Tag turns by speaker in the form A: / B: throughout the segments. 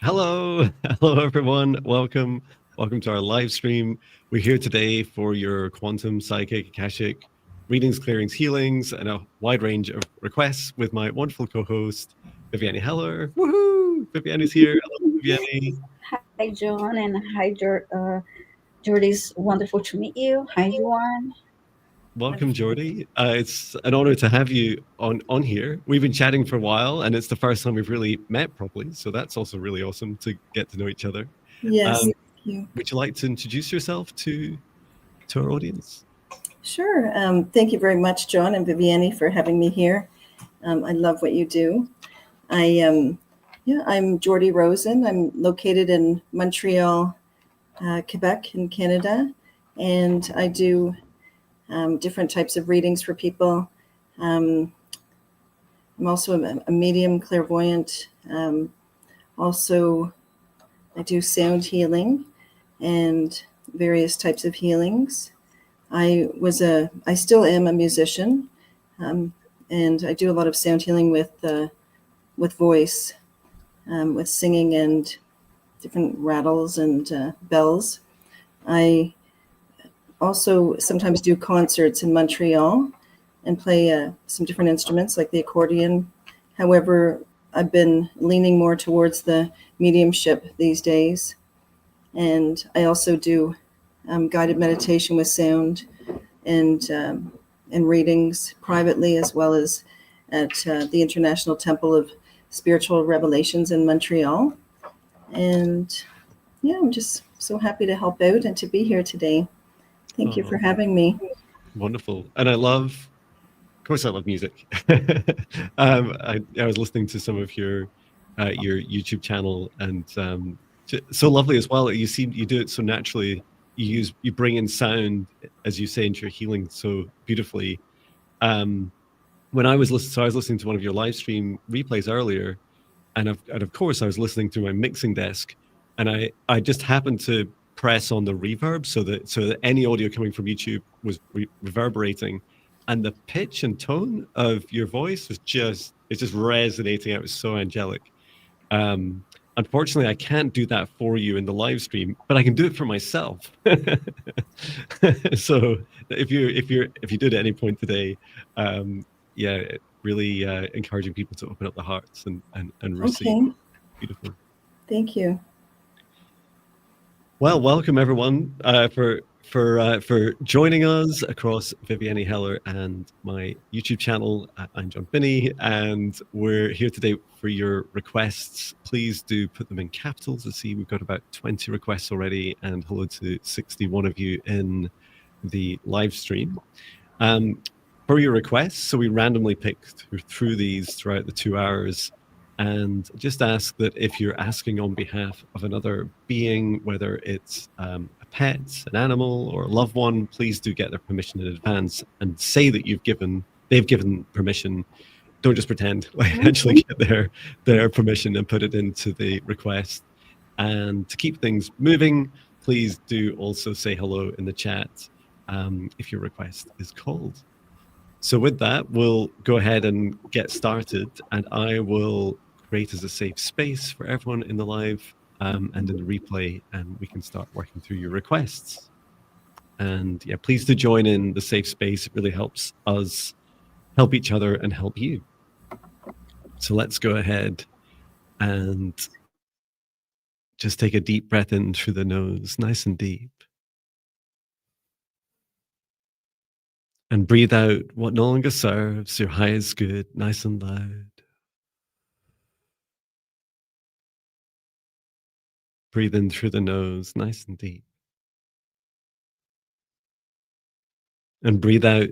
A: Hello, hello everyone. Welcome to our live stream. We're here today for your quantum, psychic, Akashic readings, clearings, healings, and a wide range of requests with my wonderful co-host Viviane Heller. Woohoo! Viviane is here. Hello, Viviane.
B: Hi, John, and hi, Jordy's wonderful to meet you. Hi, everyone.
A: Welcome, Jordi. It's an honor to have you on here. We've been chatting for a while, and it's the first time we've really met properly. So that's also really awesome to get to know each other.
C: Yes,
A: Um,
C: thank you.
A: would you like to introduce yourself to our audience?
C: Sure. Thank you very much, John and Viviane, for having me here. I love what you do. I'm Jordi Rosen. I'm located in Montreal, Quebec, in Canada, and I do different types of readings for people. Um, I'm also a medium clairvoyant. Also, I do sound healing and various types of healings. I still am a musician, and I do a lot of sound healing with voice, with singing and different rattles and bells. I also sometimes do concerts in Montreal and play some different instruments like the accordion. However, I've been leaning more towards the mediumship these days, and I also do guided meditation with sound and and readings privately, as well as at the International Temple of Spiritual Revelations in Montreal. And yeah, I'm just so happy to help out and to be here today. Thank you for
A: Oh,
C: having me.
A: wonderful. And of course, I love music. I was listening to some of your YouTube channel, and so lovely as well. You do it so naturally. You bring in sound, as you say, into your healing so beautifully. Um, when I was listening to one of your live stream replays earlier, and of course I was listening through my mixing desk, and I just happened to press on the reverb so that any audio coming from YouTube was reverberating, and the pitch and tone of your voice was just resonating. It was so angelic. Um, Unfortunately, I can't do that for you in the live stream, but I can do it for myself. So if you did at any point today, yeah, really encouraging people to open up their hearts and receive.
C: Okay,
A: Beautiful.
C: thank you.
A: Well, welcome everyone for joining us across Viviane Heller and my YouTube channel. I'm Jon Binnie, and we're here today for your requests. Please do put them in capitals. I see we've got about 20 requests already, and hello to 61 of you in the live stream. For your requests, so we randomly picked through these throughout the 2 hours, and just ask that if you're asking on behalf of another being, whether it's a pet, an animal, or a loved one, please do get their permission in advance and say that they've given permission. Don't just pretend. Like, actually get their permission and put it into the request. And to keep things moving, please do also say hello in the chat if your request is called. So with that, we'll go ahead and get started, and I will create as a safe space for everyone in the live and in the replay, and we can start working through your requests. And yeah, please do join in the safe space. It really helps us help each other and help you. So let's go ahead and just take a deep breath in through the nose, nice and deep. And breathe out what no longer serves, your highest good, nice and loud. Breathe in through the nose, nice and deep. And breathe out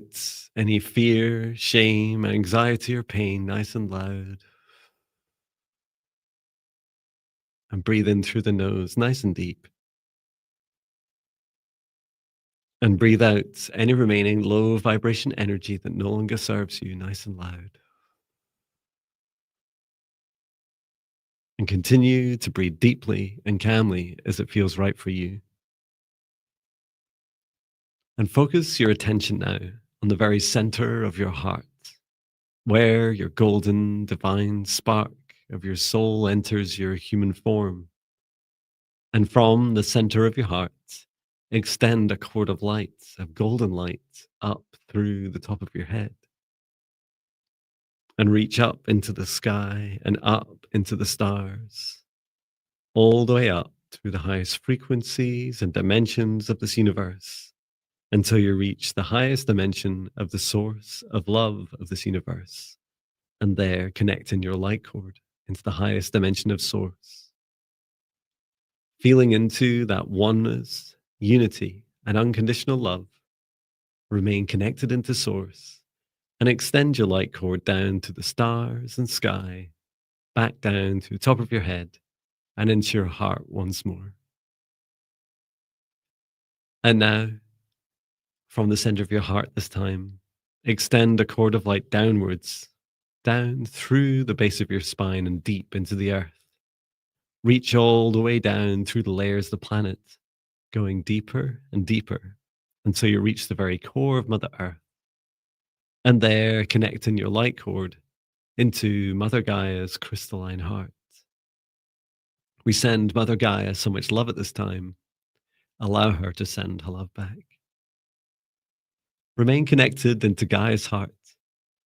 A: any fear, shame, anxiety, or pain, nice and loud. And breathe in through the nose, nice and deep. And breathe out any remaining low vibration energy that no longer serves you, nice and loud. And continue to breathe deeply and calmly as it feels right for you. And focus your attention now on the very center of your heart, where your golden divine spark of your soul enters your human form. And from the center of your heart, extend a cord of light, of golden light, up through the top of your head. And reach up into the sky and up into the stars, all the way up through the highest frequencies and dimensions of this universe, until you reach the highest dimension of the source of love of this universe. And there connect in your light cord into the highest dimension of source. Feeling into that oneness, unity, and unconditional love. Remain connected into source and extend your light cord down to the stars and sky, back down to the top of your head and into your heart once more. And now, from the center of your heart this time, extend a cord of light downwards, down through the base of your spine and deep into the earth. Reach all the way down through the layers of the planet, going deeper and deeper until you reach the very core of Mother Earth. And there, connecting your light cord into Mother Gaia's crystalline heart. We send Mother Gaia so much love at this time. Allow her to send her love back. Remain connected into Gaia's heart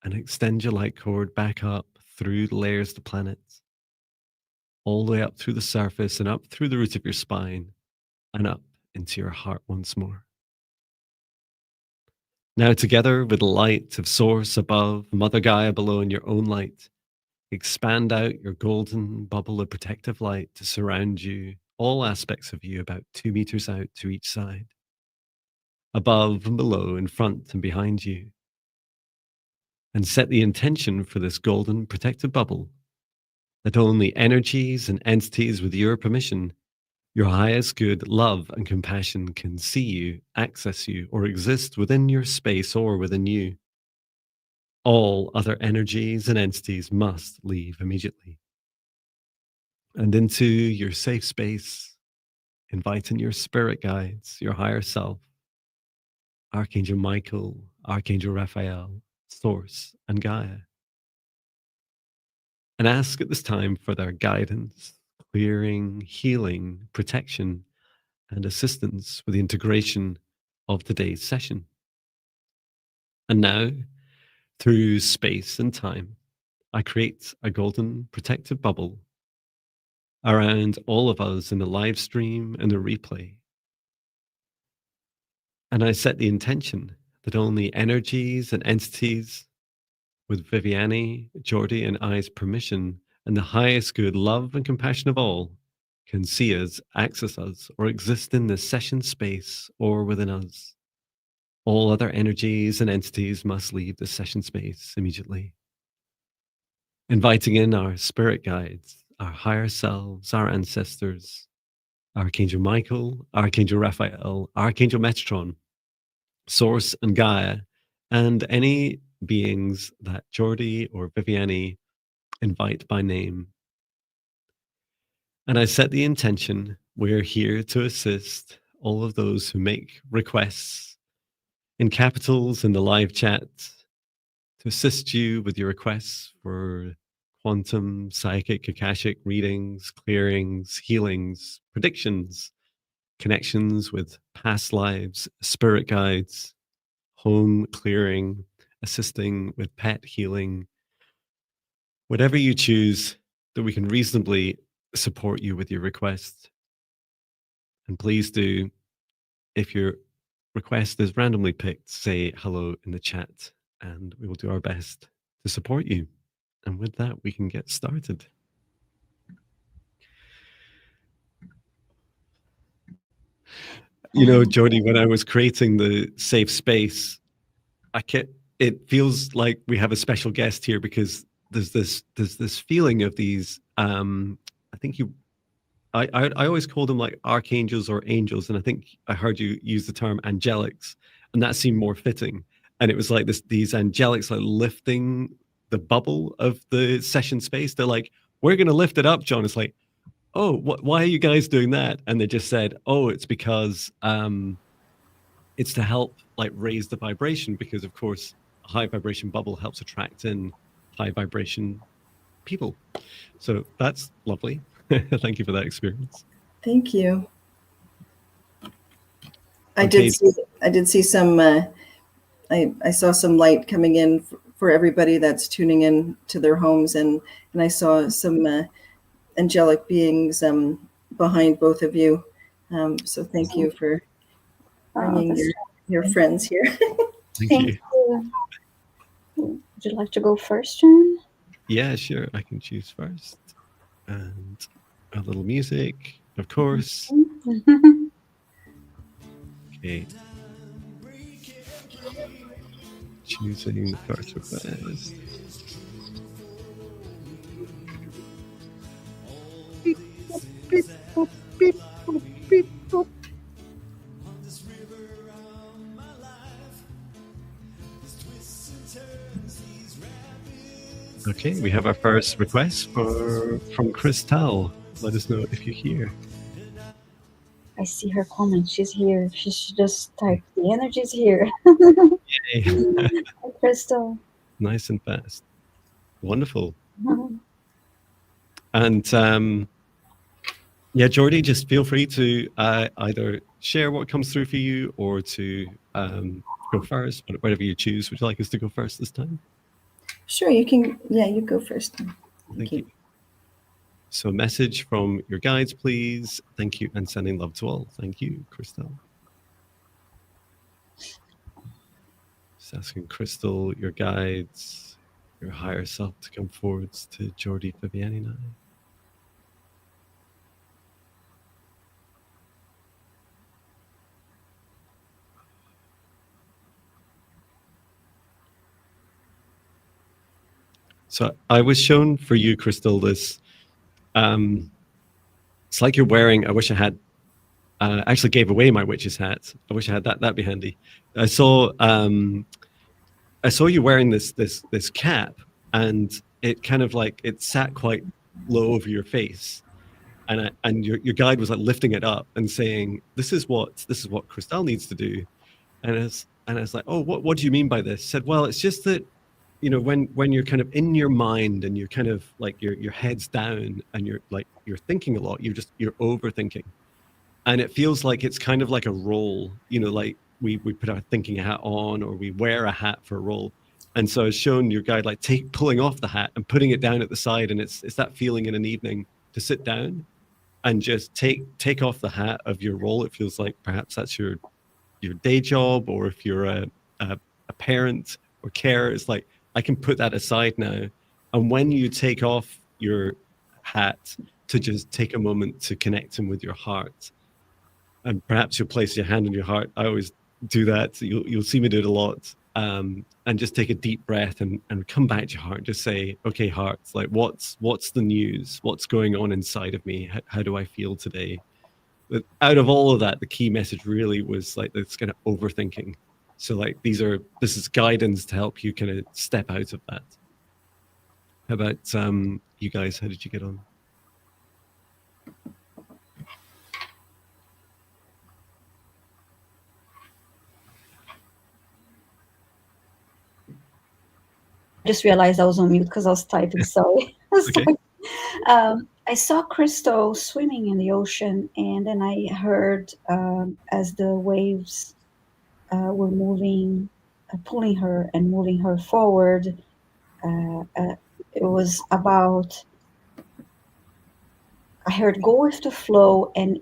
A: and extend your light cord back up through the layers of the planet, all the way up through the surface and up through the root of your spine and up into your heart once more. Now, together with the light of Source above, Mother Gaia below, and your own light, expand out your golden bubble of protective light to surround you, all aspects of you, about 2 meters out to each side, above and below, in front and behind you. And set the intention for this golden protective bubble that only energies and entities with your permission, your highest good, love, and compassion can see you, access you, or exist within your space or within you. All other energies and entities must leave immediately. And into your safe space, inviting your spirit guides, your higher self, Archangel Michael, Archangel Raphael, Source, and Gaia. And ask at this time for their guidance, clearing, healing, protection, and assistance with the integration of today's session. And now, through space and time, I create a golden protective bubble around all of us in the live stream and the replay. And I set the intention that only energies and entities with Viviane, Jordi, and I's permission and the highest good, love, and compassion of all can see us, access us, or exist in this session space or within us. All other energies and entities must leave the session space immediately. Inviting in our spirit guides, our higher selves, our ancestors, Archangel Michael, Archangel Raphael, Archangel Metatron, Source and Gaia, and any beings that Jordi or Viviane invite by name. And I set the intention, we're here to assist all of those who make requests in capitals in the live chat, to assist you with your requests for quantum, psychic, Akashic readings, clearings, healings, predictions, connections with past lives, spirit guides, home clearing, assisting with pet healing, whatever you choose that we can reasonably support you with your request. And please do, if your request is randomly picked, say hello in the chat and we will do our best to support you. And with that, we can get started. You know, Jordi, when I was creating the safe space, it feels like we have a special guest here because there's this feeling of these. I think I always call them like archangels or angels, and I think I heard you use the term angelics, and that seemed more fitting. And it was like these angelics like lifting the bubble of the session space. They're like, "We're going to lift it up, Jon." It's like, "Oh, why are you guys doing that?" And they just said, "Oh, it's because it's to help like raise the vibration, because of course a high vibration bubble helps attract in high vibration people. So that's lovely. Thank you for that experience.
C: Thank you. I
A: Okay.
C: did see some. I saw some light coming in for everybody that's tuning in to their homes, and I saw some angelic beings behind both of you. So thank you for bringing your friends here.
A: Thank
B: Thank
A: you.
B: you. Would you like to go first, Jon?
A: Yeah, sure. I can choose first. And a little music, of course. Okay. Choosing the first request. Beep, boop, beep, boop, beep, boop, beep, boop. Okay, we have our first request from Crystal. Let us know if you're here.
B: I see her comment. She's here. She should just type, the energy's here.
A: Yay.
B: Hi, Crystal.
A: Nice and fast. Wonderful. And yeah, Jordi, just feel free to either share what comes through for you or to go first, whatever you choose. Would you like us to go first this time?
C: Sure, you can. Yeah, you go first.
A: Thank you. So, message from your guides, please. Thank you, and sending love to all. Thank you, Crystal. Just asking Crystal, your guides, your higher self to come forwards to Jordi, Viviane, now. So I was shown for you, Crystal, this. It's like you're wearing. I wish I had. Actually, gave away my witch's hat. I wish I had that. That'd be handy. I saw you wearing this cap, and it kind of like it sat quite low over your face, and your guide was like lifting it up and saying, "This is what Crystal needs to do," and I was like, "Oh, what do you mean by this?" Said, "Well, it's just that." You know, when you're kind of in your mind and you're kind of like your head's down and you're thinking a lot, you're overthinking, and it feels like it's kind of like a role. You know, like we put our thinking hat on or we wear a hat for a role. And so it's shown your guide like pulling off the hat and putting it down at the side, and it's that feeling in an evening to sit down and just take off the hat of your role. It feels like perhaps that's your day job, or if you're a parent or carer, it's like I can put that aside now. And when you take off your hat, to just take a moment to connect in with your heart, and perhaps you'll place your hand on your heart. I always do that. You'll see me do it a lot. And just take a deep breath and come back to your heart. Just say, okay, heart, like what's the news? What's going on inside of me? How do I feel today? But out of all of that, the key message really was like this kind of overthinking. So like this is guidance to help you kind of step out of that. How about you guys? How did you get on?
B: Just realized I was on mute because I was typing. Sorry.
A: Okay.
B: I saw Crystal swimming in the ocean, and then I heard as the waves were moving, pulling her and moving her forward. It was about. I heard go with the flow, and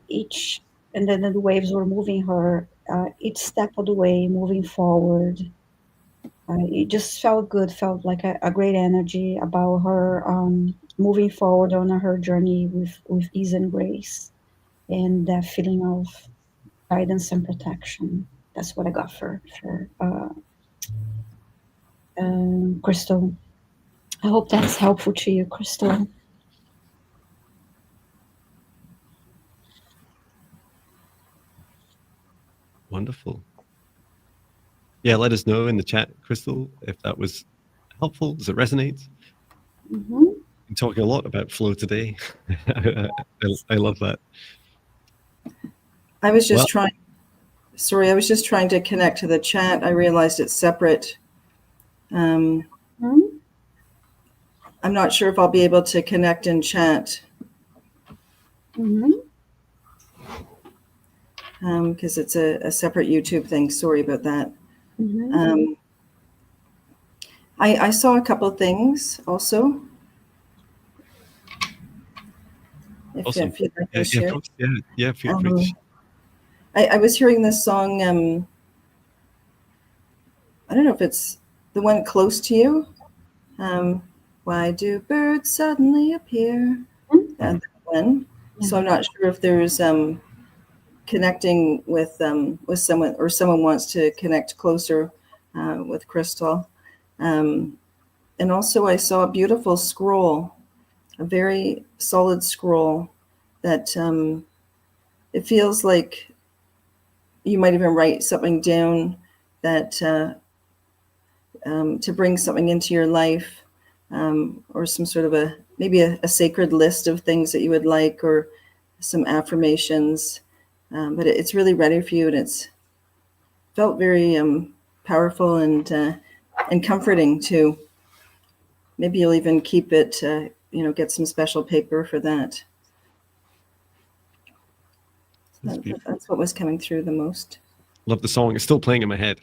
B: then the waves were moving her each step of the way, moving forward. It just felt good, felt like a great energy about her moving forward on her journey with ease and grace, and that feeling of guidance and protection. That's what I got for Crystal. I hope that's helpful to you, Crystal.
A: Wonderful. Yeah, let us know in the chat, Crystal, if that was helpful. Does it resonate?
B: Mm-hmm.
A: I'm talking a lot about flow today. I love that.
C: I was just trying to connect to the chat. I realized it's separate. I I'm not sure if I'll be able to connect and chat. Because it's a separate YouTube thing. Sorry about that. I saw a couple things also.
A: Awesome.
C: If you'd like to share.
A: Yeah, feel free to share.
C: I was hearing this song. I don't know if it's the one Close to You. Why do birds suddenly appear? That one. So I'm not sure if there's connecting with someone, or someone wants to connect closer with Crystal. And also I saw a beautiful scroll, a very solid scroll that it feels like you might even write something down that to bring something into your life, or some sort of maybe a sacred list of things that you would like, or some affirmations. But it's really ready for you, and it's felt very powerful and comforting too. Maybe you'll even keep it, get some special paper for that. That's what was coming through the most.
A: Love the song. It's still playing in my head.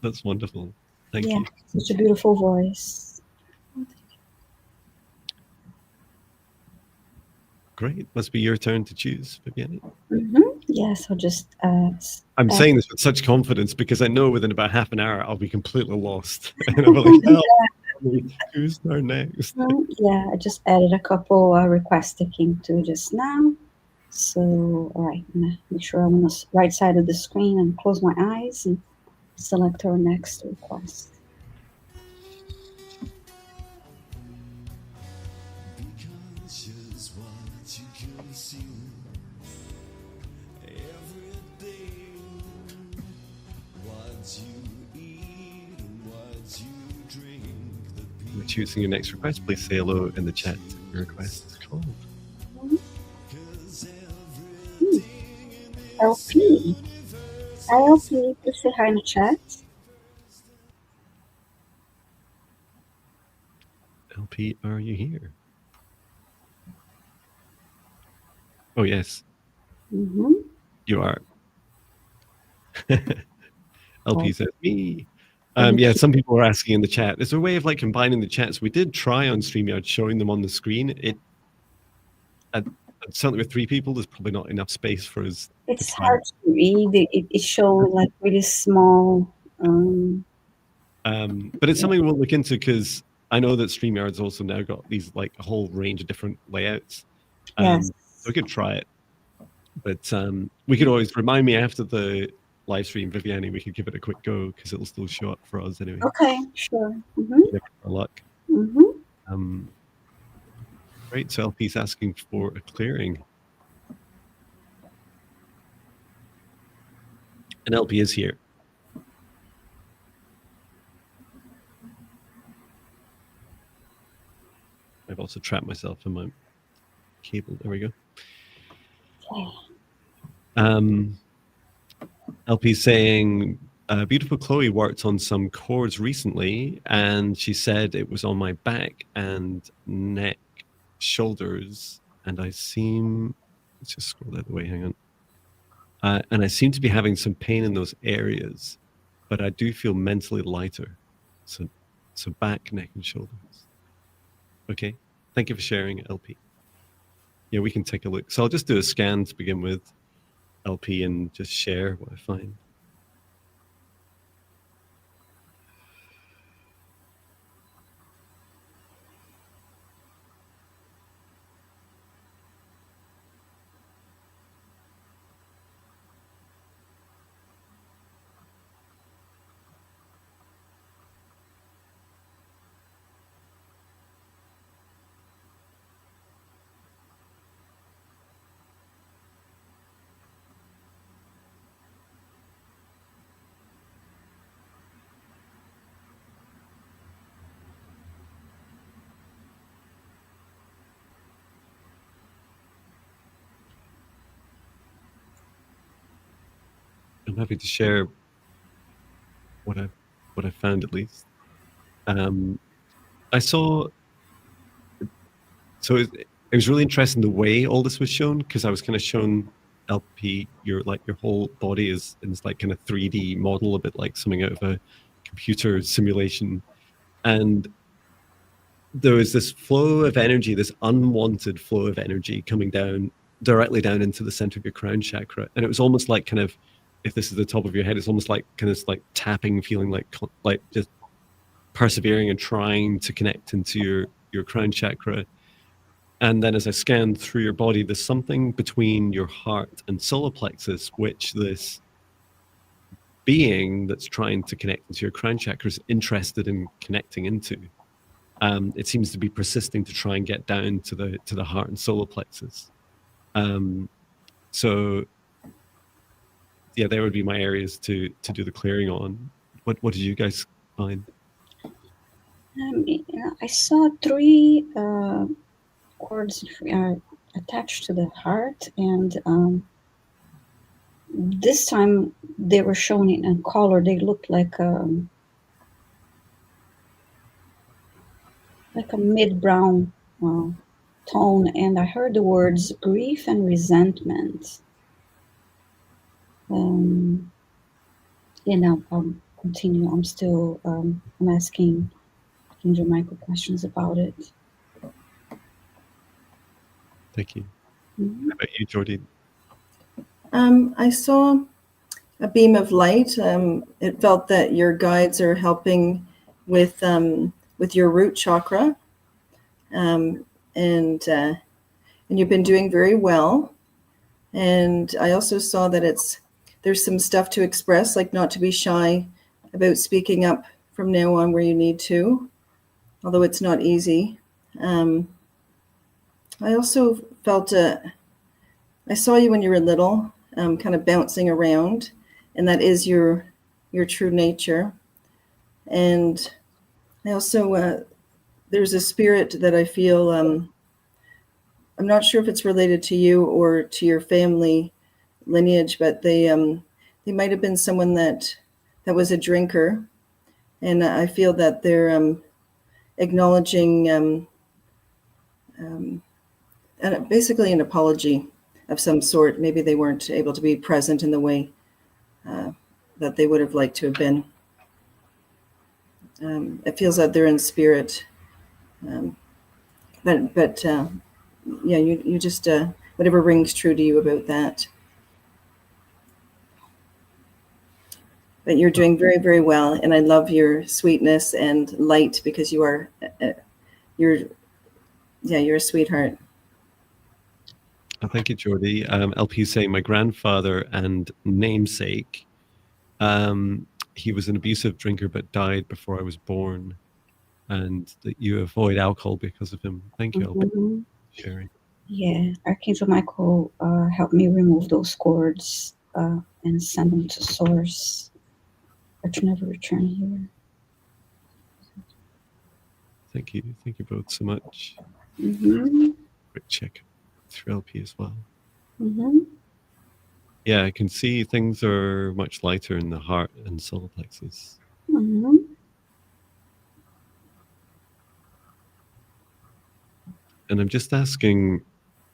A: That's wonderful. Thank you.
B: Such a beautiful voice.
A: Great. Must be your turn to choose, Viviane.
B: Yes, I'll just...
A: I'm saying this with such confidence because I know within about half an hour I'll be completely lost. And I'll be like, who's our next?
B: Yeah, I just added a couple requests that came through just now. So, all right, I'm gonna make sure I'm on the right side of the screen and close my eyes and select our next request.
A: We're choosing your next request. Please say hello in the chat. Your request is called.
B: LP. Hi, LP. Please say hi in the chat.
A: LP, are you here? Oh, yes. You are. LP says me. Yeah, some people are asking in the chat. Is there a way of combining the chats? We did try on StreamYard showing them on the screen. Certainly with 3 people, there's probably not enough space for us.
B: It's hard to read. It shows really small.
A: But it's something we'll look into, because I know that StreamYard's also now got these a whole range of different layouts.
B: Yes.
A: So we could try it. But we could always remind me after the live stream, Viviane, we could give it a quick go, because it'll still show up for us anyway.
B: Okay, sure.
A: For luck. Great. So LP's asking for a clearing. And LP is here. I've also trapped myself in my cable. There we go. LP saying, beautiful Chloe worked on some chords recently, and she said it was on my back and neck, shoulders, and let's just scroll the other way, hang on. And I seem to be having some pain in those areas, but I do feel mentally lighter. So back, neck, and shoulders. Okay, thank you for sharing, LP. Yeah, we can take a look. So I'll just do a scan to begin with, LP, and just share what I find. I'm happy to share what I found, at least. I saw. So it was really interesting the way all this was shown, because I was kind of shown LP your whole body is in this like kind of 3D model, a bit like something out of a computer simulation, and there was this flow of energy, this unwanted flow of energy coming down directly down into the center of your crown chakra, and it was almost like kind of, if this is the top of your head, it's almost like kind of like tapping, feeling like just persevering and trying to connect into your crown chakra. And then as I scanned through your body, there's something between your heart and solar plexus, which this being that's trying to connect into your crown chakra is interested in connecting into. It seems to be persisting to try and get down to the heart and solar plexus. So yeah, there would be my areas to do the clearing on. What did you guys find?
B: I saw 3 cords attached to the heart, and this time they were shown in color. They looked like a mid-brown tone, and I heard the words grief and resentment. I'll continue. I'm still I'm asking Angel Michael questions about it.
A: Thank you.
B: Mm-hmm.
A: How about you, Jordi?
C: I saw a beam of light. It felt that your guides are helping with your root chakra, and you've been doing very well. And I also saw that there's some stuff to express, like not to be shy about speaking up from now on where you need to, although it's not easy. I also felt I saw you when you were little, kind of bouncing around, and that is your true nature. And I also, there's a spirit that I feel, I'm not sure if it's related to you or to your family lineage, but they might have been someone that was a drinker. And I feel that they're acknowledging basically an apology of some sort. Maybe they weren't able to be present in the way that they would have liked to have been. It feels that they're in spirit, but yeah, you just whatever rings true to you about that. But you're doing very, very well, and I love your sweetness and light, because you're a sweetheart.
A: Oh, thank you, Jordi. LP saying my grandfather and namesake. He was an abusive drinker but died before I was born, and that you avoid alcohol because of him. Thank you, LP, for sharing.
B: Yeah, Archangel Michael helped me remove those cords and send them to source, or to never return here.
A: Thank you both so much. Quick check through LP as well. Yeah, I can see things are much lighter in the heart and solar plexus. And I'm just asking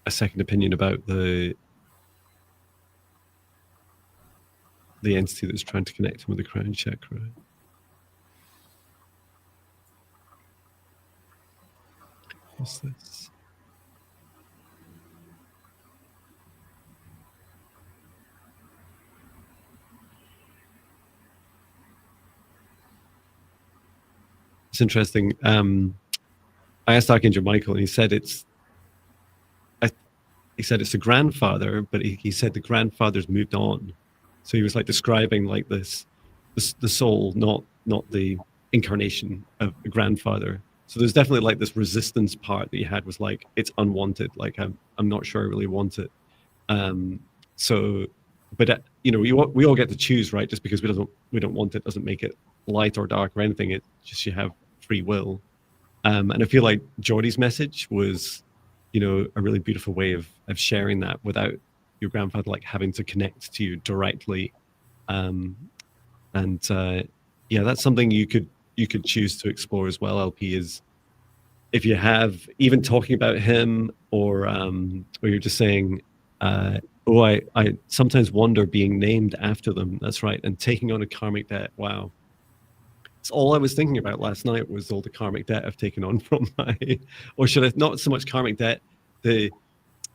A: a second opinion about the entity that's trying to connect him with the crown chakra. What's this? It's interesting. I asked Archangel Michael, and he said it's a grandfather, but he said the grandfather's moved on. So he was like describing like the soul, not the incarnation of a grandfather. So there's definitely like this resistance part that he had, was like, it's unwanted. Like I'm not sure I really want it. So, but we all get to choose, right? Just because we don't want it doesn't make it light or dark or anything. It just, you have free will. And I feel like Jordi's message was, a really beautiful way of sharing that without your grandfather like having to connect to you directly. Yeah, that's something you could choose to explore as well. LP is if you have even talking about him, or you're just saying, oh, I sometimes wonder being named after them. That's right. And taking on a karmic debt. Wow. It's all I was thinking about last night was all the karmic debt I've taken on from my, or should I, not so much karmic debt, the,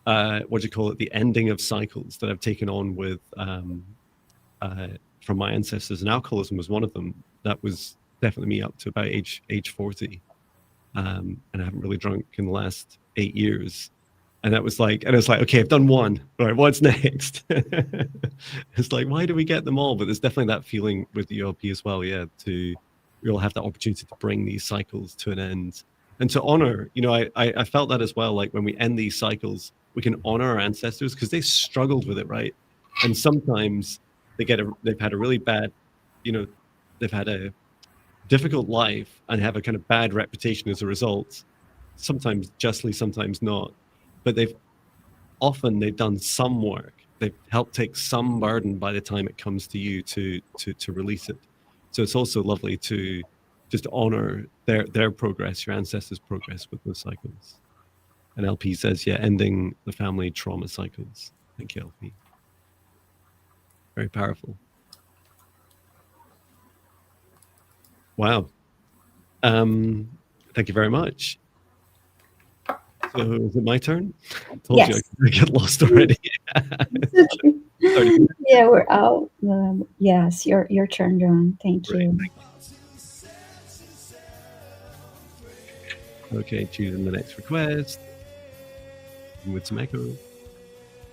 A: what do you call it? The ending of cycles that I've taken on with, from my ancestors, and alcoholism was one of them. That was definitely me up to about age 40. And I haven't really drunk in the last 8 years. And that was like, and it's like, okay, I've done one. All right, what's next? It's like, why do we get them all? But there's definitely that feeling with the ULP as well. Yeah, we all have that opportunity to bring these cycles to an end and to honor. You know, I felt that as well. Like when we end these cycles, we can honor our ancestors because they struggled with it, right? And sometimes they've had a really bad, you know, they've had a difficult life and have a kind of bad reputation as a result. Sometimes justly, sometimes not. But they've done some work. They've helped take some burden by the time it comes to you to release it. So it's also lovely to just honor their progress, your ancestors' progress with those cycles. And LP says, yeah, ending the family trauma cycles. Thank you, LP. Very powerful. Wow. Thank you very much. So is it my turn? I told
B: Yes.
A: you I get lost already.
B: Yeah, we're out. Yes, your turn, Jon. Thank you.
A: Okay, choosing the next request. With some echo.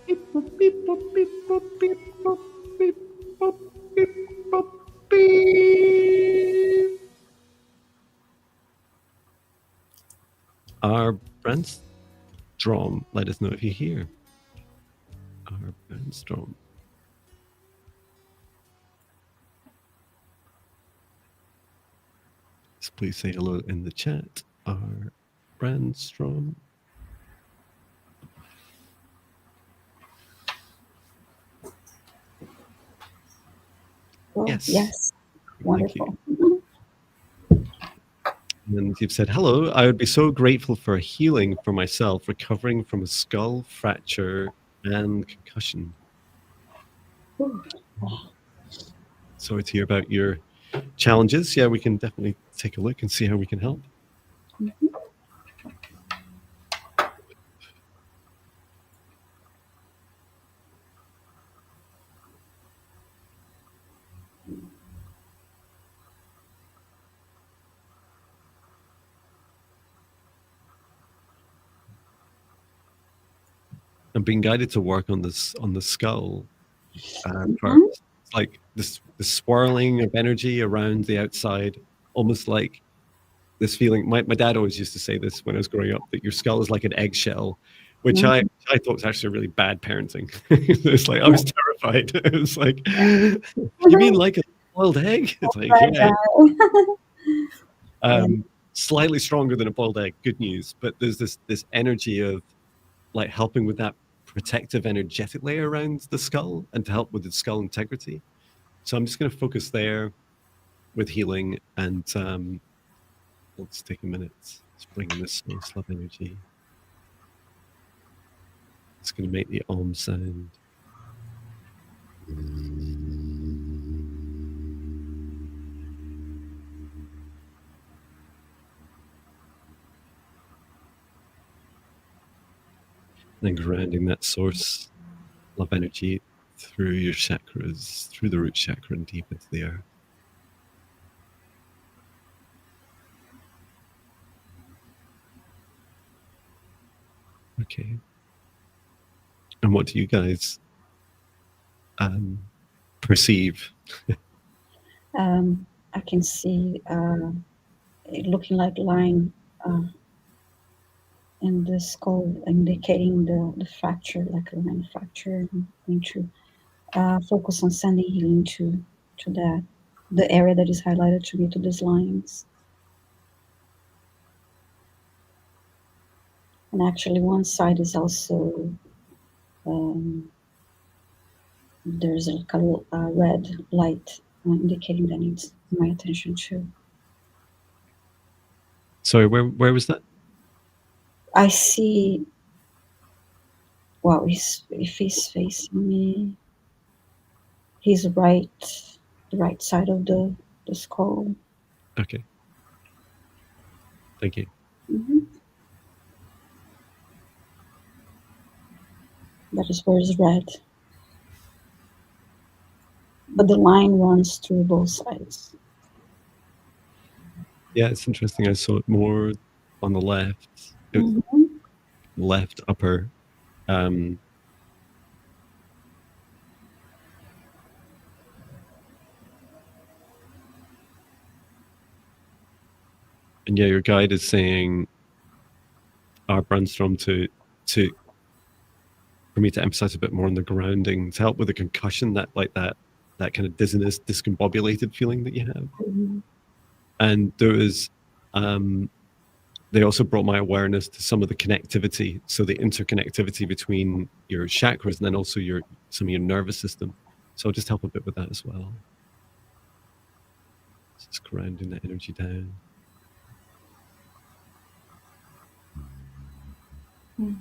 A: Beep, boop, beep, boop, beep, boop, beep, boop, beep, boop, beep, boop, beep. Our Brandstrom, let us know if you're here. Our Brandstrom. So please say hello in the chat. Our Brandstrom.
B: Oh, yes. Wonderful.
A: And you've said, hello, I would be so grateful for healing for myself, recovering from a skull fracture and concussion.
B: Ooh.
A: Sorry to hear about your challenges. Yeah, we can definitely take a look and see how we can help.
B: Mm-hmm.
A: I'm being guided to work on this, on the skull.
B: Mm-hmm.
A: It's like this swirling of energy around the outside, almost like this feeling. My dad always used to say this when I was growing up, that your skull is like an eggshell, which
B: Mm-hmm.
A: I thought was actually really bad parenting. It's like I was terrified. It was like, you mean like a boiled egg? It's like, yeah. Slightly stronger than a boiled egg. Good news. But there's this energy of like helping with that protective energetic layer around the skull and to help with the skull integrity. So I'm just going to focus there with healing, and let's take a minute. Let's bring in this source love energy. It's going to make the Om sound. Then grounding that source love energy through your chakras, through the root chakra and deep into the earth. Okay. And what do you guys perceive?
B: I can see it looking like line in the skull, indicating the fracture, like a line fracture. I'm going to focus on sending healing to that, the area that is highlighted to me, to these lines. And actually, one side is also there's a red light indicating that needs my attention too.
A: Sorry, where was that?
B: I see. Well, if he's facing me, he's right, the right side of the skull.
A: Okay. Thank you.
B: Mm-hmm. That is where it's red. But the line runs through both sides.
A: Yeah, it's interesting. I saw it more on the left. It was
B: Mm-hmm.
A: left upper. And yeah, your guide is saying our brainstorm to for me to emphasize a bit more on the grounding to help with the concussion, that kind of dizziness, discombobulated feeling that you have.
B: Mm-hmm.
A: And there was they also brought my awareness to some of the connectivity, so the interconnectivity between your chakras and then also some of your nervous system. So I'll just help a bit with that as well. Just grounding that energy down.
C: Mm.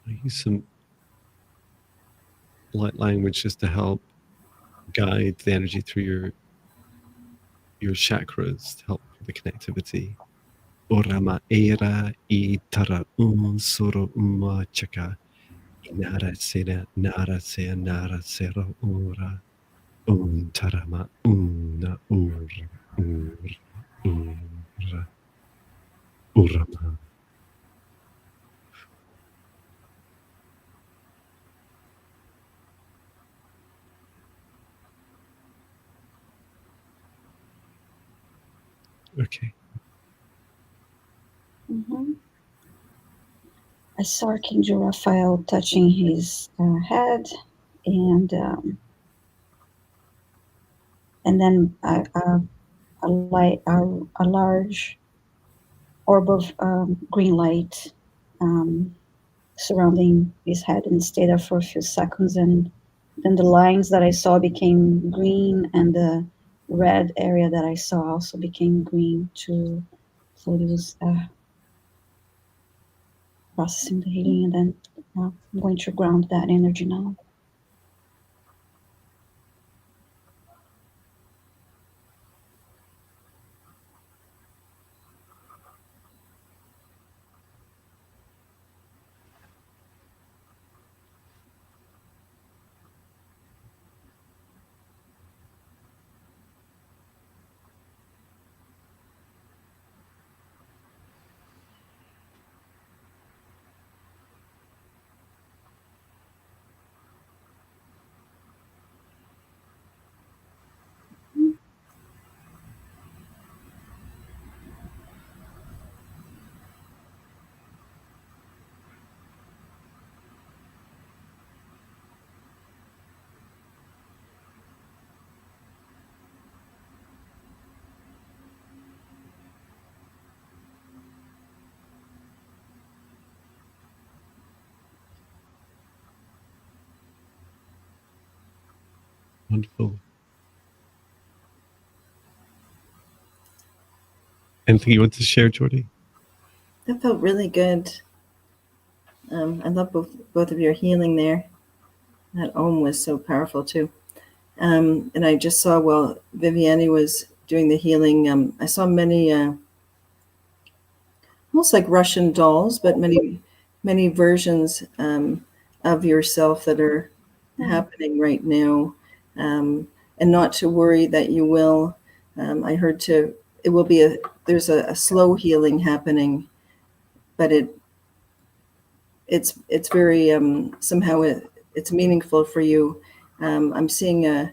A: I use some light language just to help guide the energy through your chakras to help with the connectivity. Orama era I tara soro chaka inara sera nara se nara sera ora tarama una ura urama. Okay.
B: Mm-hmm. I saw Archangel Raphael touching his head, and then a light, a large orb of green light surrounding his head, and stayed there for a few seconds, and then the lines that I saw became green, and the red area that I saw also became green too. So it was processing the healing, and then I'm going to ground that energy now.
A: Wonderful. Anything you want to share, Jordi?
C: That felt really good. I love both of your healing there. That Om was so powerful too. And I just saw while Viviane was doing the healing, I saw many, almost like Russian dolls, but many versions of yourself that are happening right now. And not to worry that you will. I heard it will be there's a slow healing happening, but it's very somehow it's meaningful for you. I'm seeing a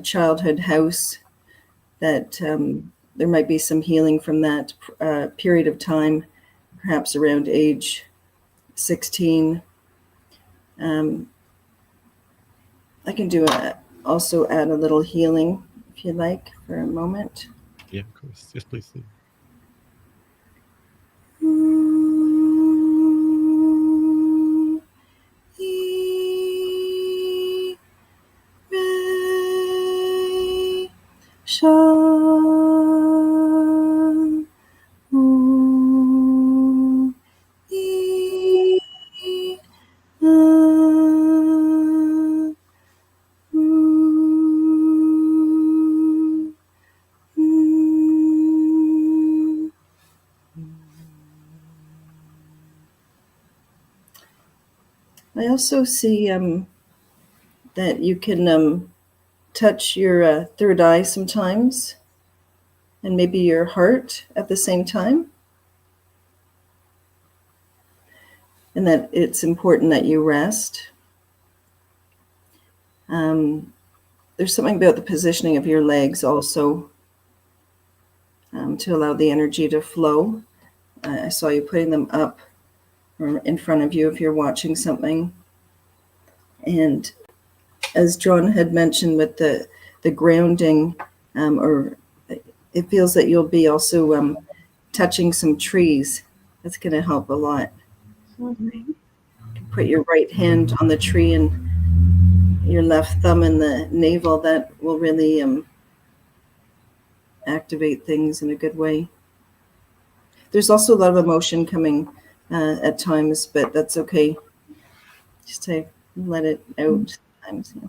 C: childhood house that there might be some healing from that period of time, perhaps around age 16. I can also add a little healing if you'd like for a moment.
A: Yeah, of course. Yes, please do.
C: I also see that you can touch your third eye sometimes, and maybe your heart at the same time. And that it's important that you rest. There's something about the positioning of your legs also to allow the energy to flow. I saw you putting them up or in front of you if you're watching something. And as Jon had mentioned with the grounding, or it feels that you'll be also touching some trees. That's going to help a lot.
B: Mm-hmm.
C: Put your right hand on the tree and your left thumb in the navel. That will really activate things in a good way. There's also a lot of emotion coming at times, but that's okay. Just to let it out sometimes. Yeah.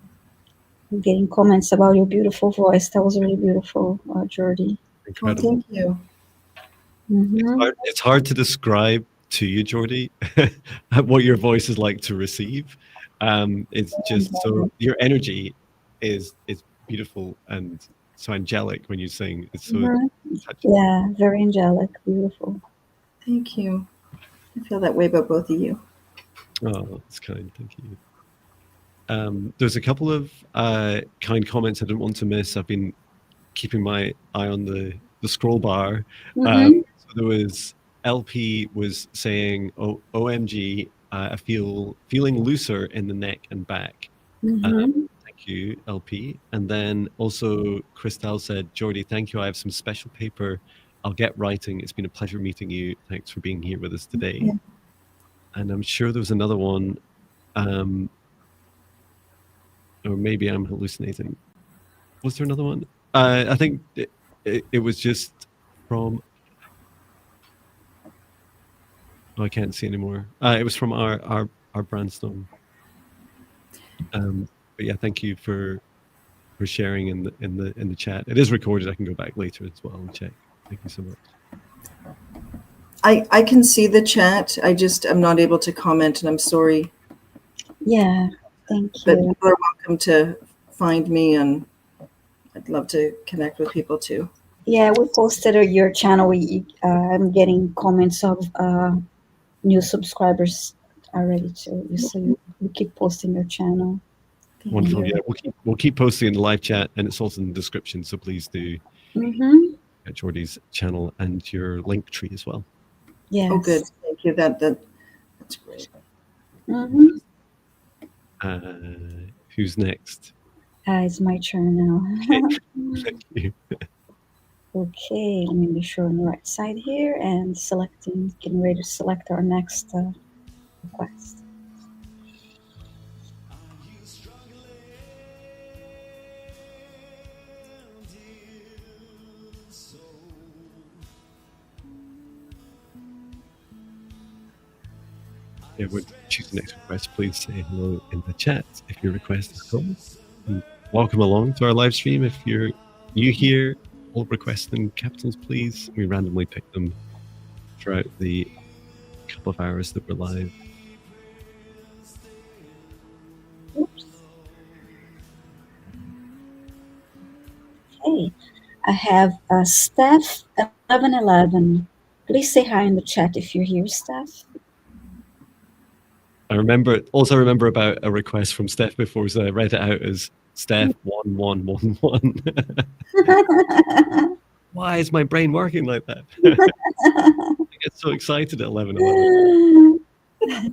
B: I'm getting comments about your beautiful voice. That was really beautiful, Jordi.
C: Well, thank you.
B: Mm-hmm.
A: It's hard to describe to you, Jordi, what your voice is like to receive. It's just so your energy is beautiful and so angelic when you sing. It's so touching.
B: Yeah, very angelic, beautiful.
C: Thank you. I feel that way about both of you.
A: Oh, that's kind. Thank you. There's a couple of kind comments I didn't want to miss. I've been keeping my eye on the scroll bar. So there was LP was saying, "Oh, OMG, I feeling looser in the neck and back." Thank you, LP. And then also Christelle said, "Jordi, thank you. I have some special paper. I'll get writing. It's been a pleasure meeting you. Thanks for being here with us today."
C: Yeah.
A: And I'm sure there was another one. Or maybe I'm hallucinating. Was there another one? I think it was just from. Oh, I can't see anymore. It was from our Brandstone. But yeah, thank you for sharing in the chat. It is recorded. I can go back later as well and check. Thank you so much.
C: I can see the chat. I'm not able to comment, and I'm sorry.
B: Yeah, thank you.
C: But people are welcome to find me, and I'd love to connect with people too.
B: Yeah, we posted your channel. I'm getting comments of new subscribers already too. So you keep posting your channel.
A: Wonderful. Yeah, we'll keep posting in the live chat, and it's also in the description. So please do at Jordi's channel and your link tree as well.
B: Yes.
C: Oh, good. Thank you. That's great.
A: Who's next?
B: It's my turn now.
A: Thank you.
B: Okay, let me be sure on the right side here and getting ready to select our next request.
A: Yeah, would choose the next request, please say hello in the chat if your request is come. And welcome along to our live stream. If you're new here, all requests in capitals, please. We randomly pick them throughout the couple of hours that we're live.
B: Oops. Okay, I have Steph 1111. Please say hi in the chat if you're here, Steph.
A: I remember about a request from Steph before, so I read it out as Steph 1111. Why is my brain working like that? I get so excited at 11:11. A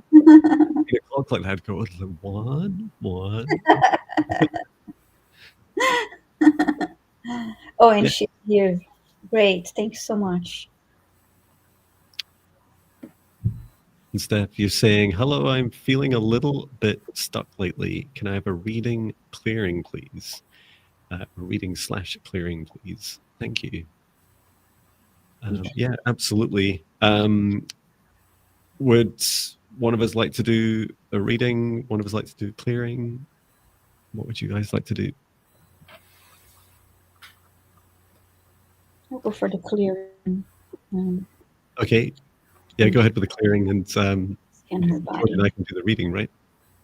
A: clock like that goes 1 1.
B: Oh, and she's here. Great, thank you so much.
A: And Steph, you're saying, hello, I'm feeling a little bit stuck lately. Can I have a reading clearing, please? reading/clearing, please? Thank you. Yeah, absolutely. Would one of us like to do a reading? One of us like to do clearing? What would you guys like to do?
B: I'll go for the clearing.
A: Okay. Yeah, go ahead with the clearing, and
B: Scan her body.
A: Jordi and I can do the reading, right?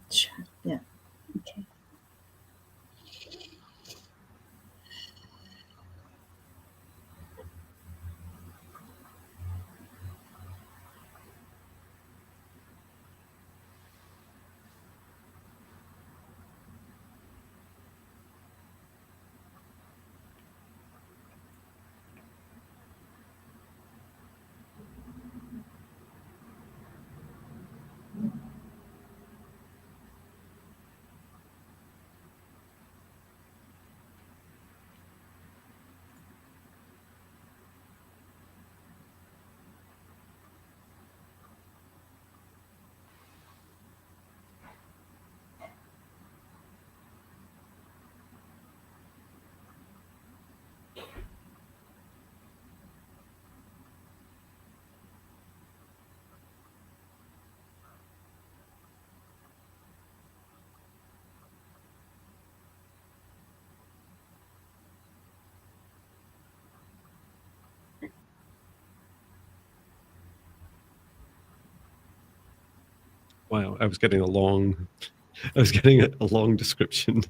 C: Sure. Yeah.
B: Okay.
A: Wow, I was getting a long description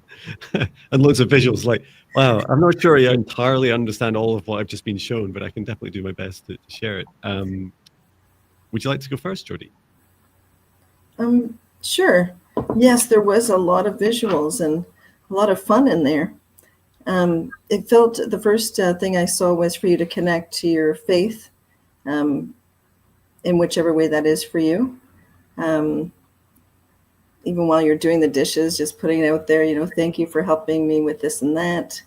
A: and loads of visuals. Like, wow, I'm not sure I entirely understand all of what I've just been shown, but I can definitely do my best to share it. Would you like to go first, Jordi?
C: Sure. Yes, there was a lot of visuals and a lot of fun in there. It felt the first thing I saw was for you to connect to your faith, in whichever way that is for you. Even while you're doing the dishes, just putting it out there, thank you for helping me with this and that.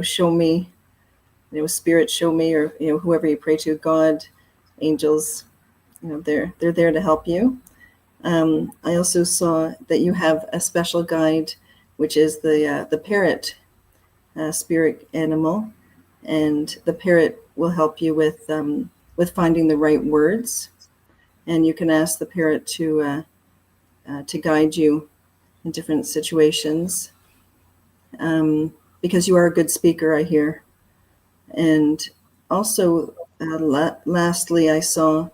C: Show me, spirit, show me, or, whoever you pray to, God, angels, they're there to help you. I also saw that you have a special guide, which is the parrot spirit animal, and the parrot will help you with finding the right words, and you can ask the parrot to guide you in different situations, because you are a good speaker, I hear. And also, lastly, I saw,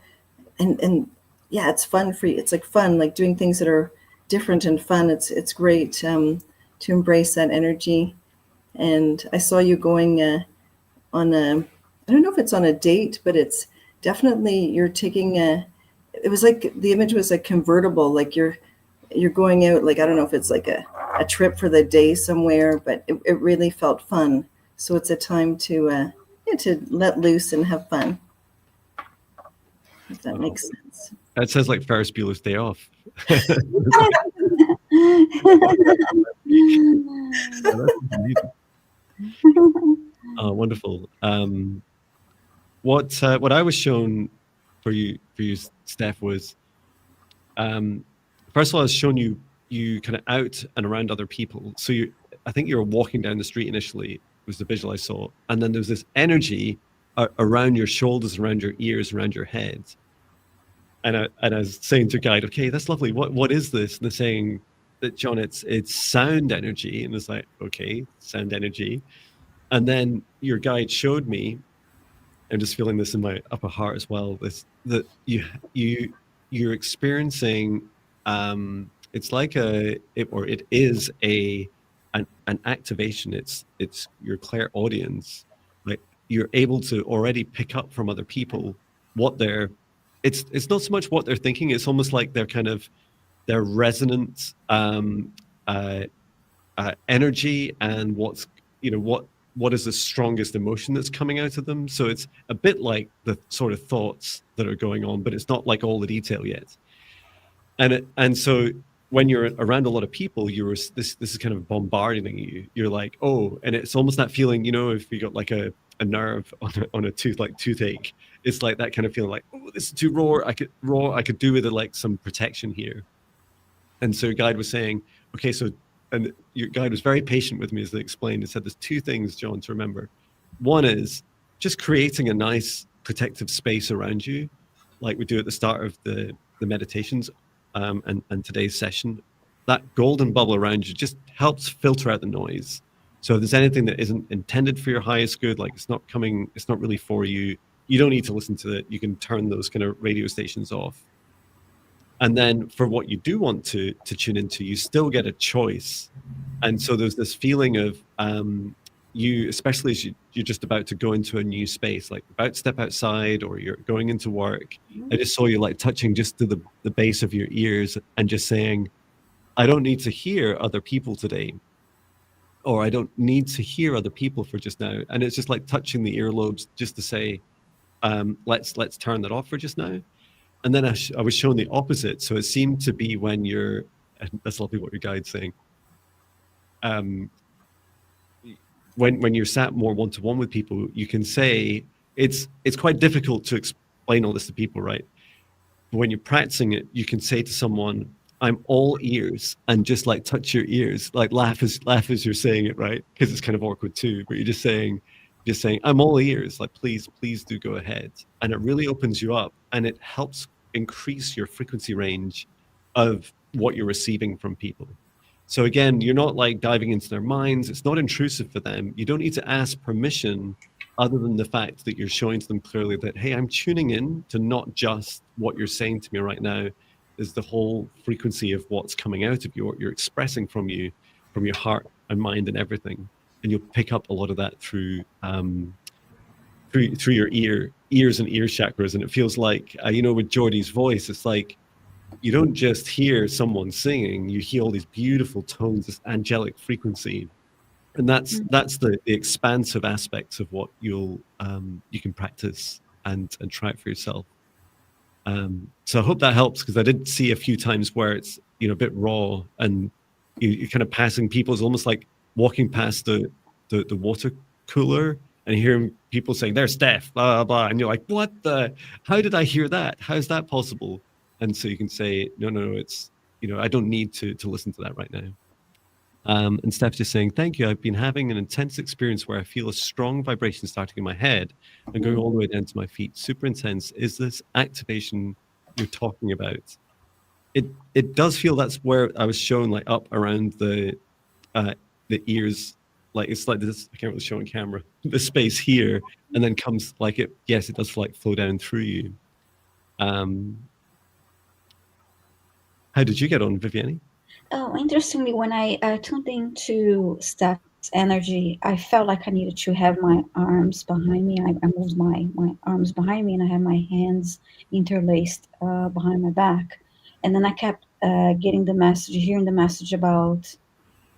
C: and yeah, it's fun for you. It's like fun, like doing things that are different and fun. It's great to embrace that energy. And I saw you going on I don't know if it's on a date, but it's definitely, you're taking it was like, the image was a convertible, like you're going out, like, I don't know if it's like a trip for the day somewhere, but it really felt fun. So it's a time to let loose and have fun, if that makes sense.
A: That sounds like Ferris Bueller's Day Off. Oh, wonderful. What I was shown for you, Steph, was first of all, I was shown you kind of out and around other people. So I think you were walking down the street initially, was the visual I saw, and then there was this energy around your shoulders, around your ears, around your head. And I was saying to guide, okay, that's lovely. What is this? And they're saying that, Jon, it's sound energy. And it's like, okay, sound energy. And then your guide showed me, I'm just feeling this in my upper heart as well, that you're experiencing, it's like it is an activation. It's your clairaudience. Like, you're able to already pick up from other people what they're, it's not so much what they're thinking, it's almost like their resonant energy, and what is the strongest emotion that's coming out of them. So it's a bit like the sort of thoughts that are going on, but it's not like all the detail yet. And so when you're around a lot of people, this is kind of bombarding you. You're like, oh, and it's almost that feeling, if you got like a nerve on a tooth, like toothache, it's like that kind of feeling, like, oh, this is too raw. I could do with it, like some protection here. And so your guide was saying, okay, so and your guide was very patient with me as they explained and said there's two things, Jon, to remember. One is just creating a nice protective space around you, like we do at the start of the meditations and today's session. That golden bubble around you just helps filter out the noise. So if there's anything that isn't intended for your highest good, like it's not really for you, you don't need to listen to it. You can turn those kind of radio stations off. And then for what you do want to tune into, you still get a choice. And so there's this feeling of you, especially as you're just about to go into a new space, like about to step outside or you're going into work. I just saw you like touching just to the base of your ears and just saying, I don't need to hear other people today, or I don't need to hear other people for just now. And it's just like touching the earlobes just to say, let's turn that off for just now. And then I was shown the opposite. So it seemed to be when you're, and that's lovely what your guide's saying, when you're sat more one-to-one with people, you can say, it's quite difficult to explain all this to people, right? But when you're practicing it, you can say to someone, I'm all ears, and just like touch your ears, like laugh as you're saying it, right? Because it's kind of awkward too, but you're just saying, I'm all ears, like please do go ahead. And it really opens you up, and it helps increase your frequency range of what you're receiving from people. So again, you're not like diving into their minds. It's not intrusive for them. You don't need to ask permission other than the fact that you're showing to them clearly that, hey, I'm tuning in to not just what you're saying to me right now, is the whole frequency of what's coming out of you, what you're expressing from you, from your heart and mind and everything. And you'll pick up a lot of that through your ears and ear chakras. And it feels like, with Jordi's voice, it's like you don't just hear someone singing, you hear all these beautiful tones, this angelic frequency. And that's the expansive aspects of what you can practice and try it for yourself. So I hope that helps, because I did see a few times where it's a bit raw, and you're kind of passing people. It's almost like walking past the water cooler and hearing people saying, "There's Steph," blah, blah, blah. And you're like, what how did I hear that? How is that possible? And so you can say, no, it's, I don't need to listen to that right now. And Steph's just saying, thank you. I've been having an intense experience where I feel a strong vibration starting in my head and going all the way down to my feet. Super intense. Is this activation you're talking about? It does feel that's where I was shown, like up around the ears. Like it's like this, I can't really show on camera, the space here, and then comes like it does like flow down through you. How did you get on, Viviane?
B: Oh, interestingly, when I tuned into Steph's energy, I felt like I needed to have my arms behind me. I moved my arms behind me, and I had my hands interlaced behind my back. And then I kept hearing the message about,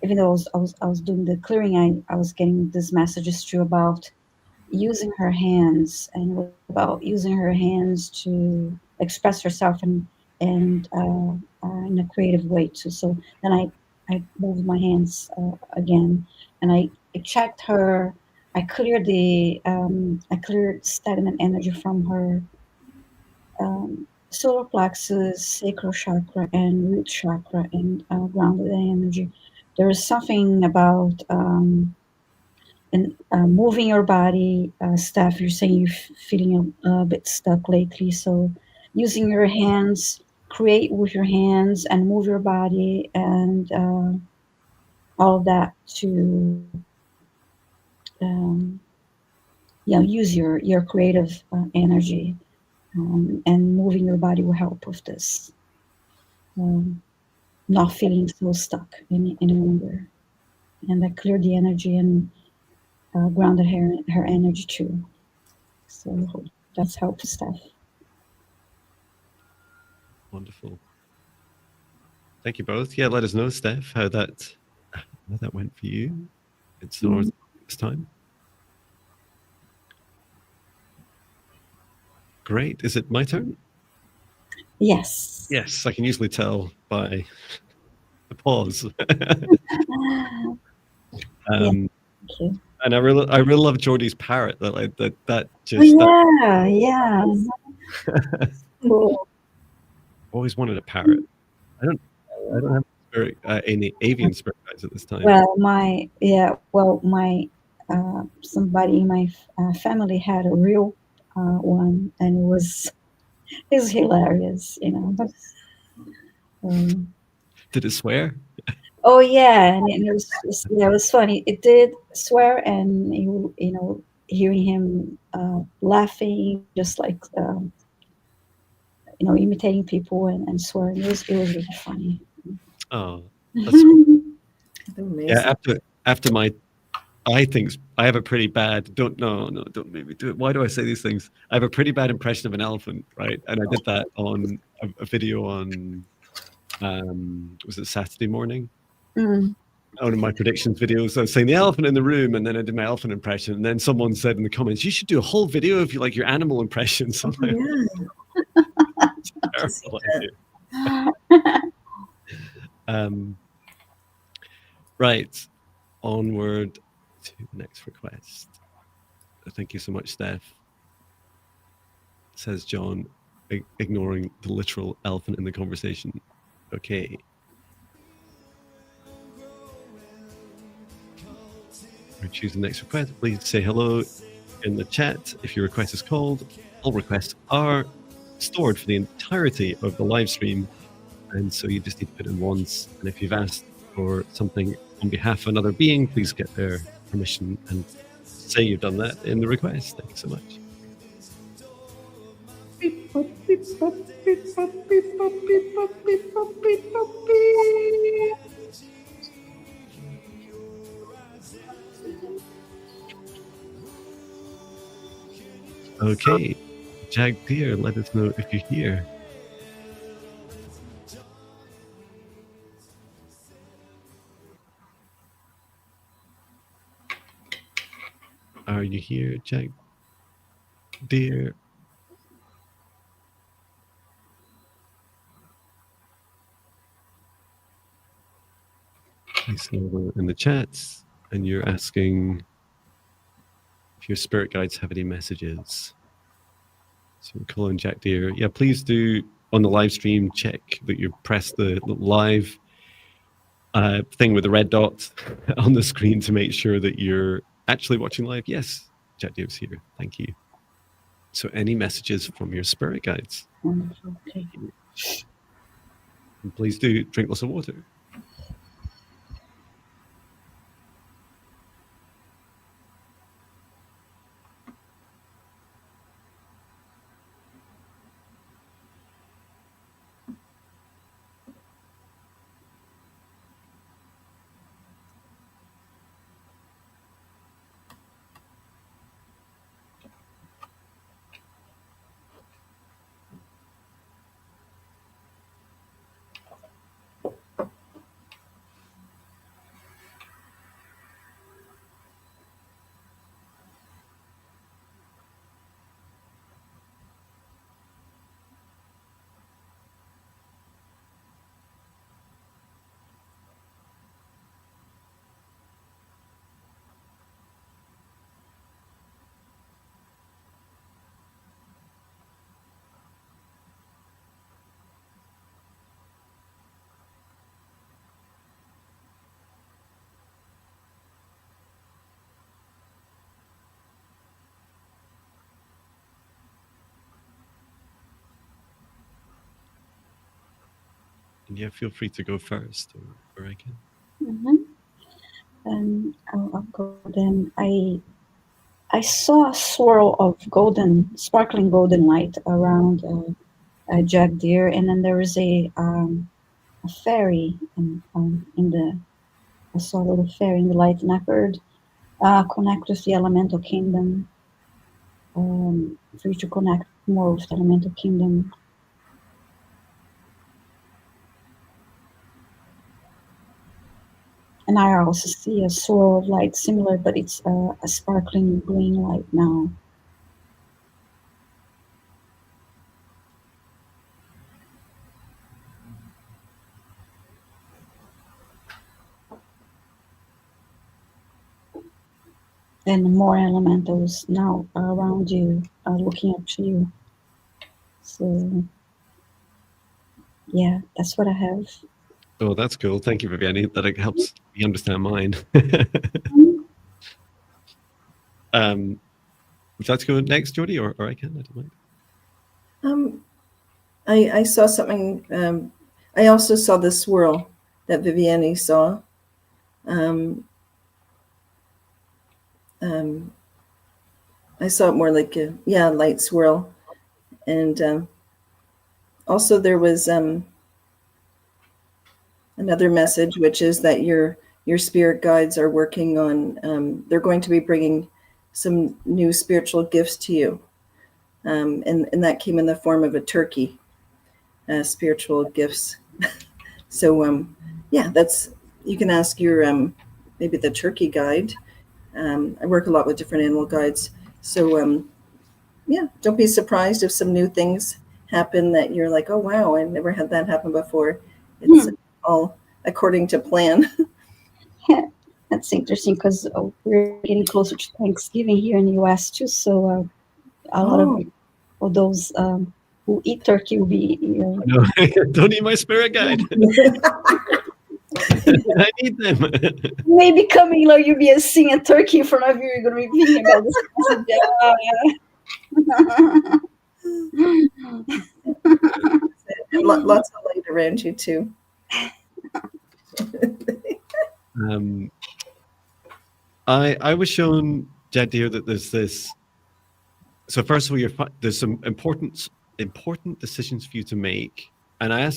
B: even though I was doing the clearing, I was getting these messages too about using her hands, and about using her hands to express herself and in a creative way too. So then I moved my hands again, and I checked her. I cleared stagnant energy from her solar plexus, sacral chakra, and root chakra, and grounded energy. There is something about moving your body, Steph. You're saying you're feeling a bit stuck lately, so using your hands, create with your hands, and move your body, and all of that to use your creative energy, and moving your body will help with this, not feeling so stuck any longer. And I cleared the energy and grounded her energy too. So I hope that's helpful, Steph.
A: Wonderful. Thank you both. Yeah, let us know, Steph, how that went for you. It's always this time. Great. Is it my turn?
B: Yes.
A: Yes, I can usually tell by the pause.
B: Thank you.
A: And I really love Jordi's parrot. That just.
B: Yeah. Cool.
A: Always wanted a parrot. I don't have any avian spirit guides at this time?
B: Well, my somebody in my family had a real one, and it was hilarious, you know.
A: Did it swear?
B: Oh yeah, and it was funny. It did swear, and you know, hearing him laughing, just like you know, imitating people and swearing. It was really funny.
A: Oh, that's
C: Amazing.
A: after my I think I have a pretty bad. Don't make me do it. Why do I say these things? I have a pretty bad impression of an elephant, right? And I did that on a video on was it Saturday morning?
B: Mm.
A: One of my predictions videos. I was saying the elephant in the room, and then I did my elephant impression. And then someone said in the comments, "You should do a whole video of your animal impressions." I'm like, terrible idea. Right, onward to the next request. Thank you so much, Steph. Says John, ignoring the literal elephant in the conversation. Okay. We choose the next request. Please say hello in the chat if your request is called. All requests are stored for the entirety of the live stream, and so you just need to put in once. And if you've asked for something on behalf of another being, please get their permission and say you've done that in the request. Thank you so much. Okay, Jack Deer, let us know if you're here. Are you here, Jack Deer? Please say hello in the chats, and you're asking if your spirit guides have any messages. So we call on Jack Deer. Yeah, please do on the live stream check that you press the live thing with the red dot on the screen to make sure that you're actually watching live. Yes, Jack Deer's here. Thank you. So any messages from your spirit guides?
B: Okay.
A: And please do drink lots of water. And yeah, feel free to go first, or I can.
B: Mm-hmm. I'll go then. I saw a swirl of sparkling golden light around Jack Deer, and then there was a fairy I saw a little fairy in the light, and I heard connect with the elemental kingdom. For you to connect more with the elemental kingdom. And I also see a swirl of light similar, but it's a sparkling green light now. And more elementals now are around you, looking up to you. So, yeah, that's what I have.
A: Oh, that's cool. Thank you, Viviane. That it helps me understand mine. Would you like to go next, Jordi, or I can? I don't mind.
C: I saw something. I also saw the swirl that Viviane saw. I saw it more like a light swirl, and also there was another message, which is that your spirit guides are working on. They're going to be bringing some new spiritual gifts to you, and that came in the form of a turkey. Spiritual gifts. So that's, you can ask your maybe the turkey guide. I work a lot with different animal guides, so don't be surprised if some new things happen that you're like, oh wow, I never had that happen before. It's all according to plan.
B: Yeah, that's interesting because we're getting closer to Thanksgiving here in the US too. So a lot of those who eat turkey will be.
A: No, don't eat my spirit guide. I need them.
B: Maybe coming, like you'll be seeing a turkey in front of you. You're gonna be thinking about this.
C: Lots of light around you too.
A: I was shown, Jadir, that there's this. So first of all, there's some important decisions for you to make, and I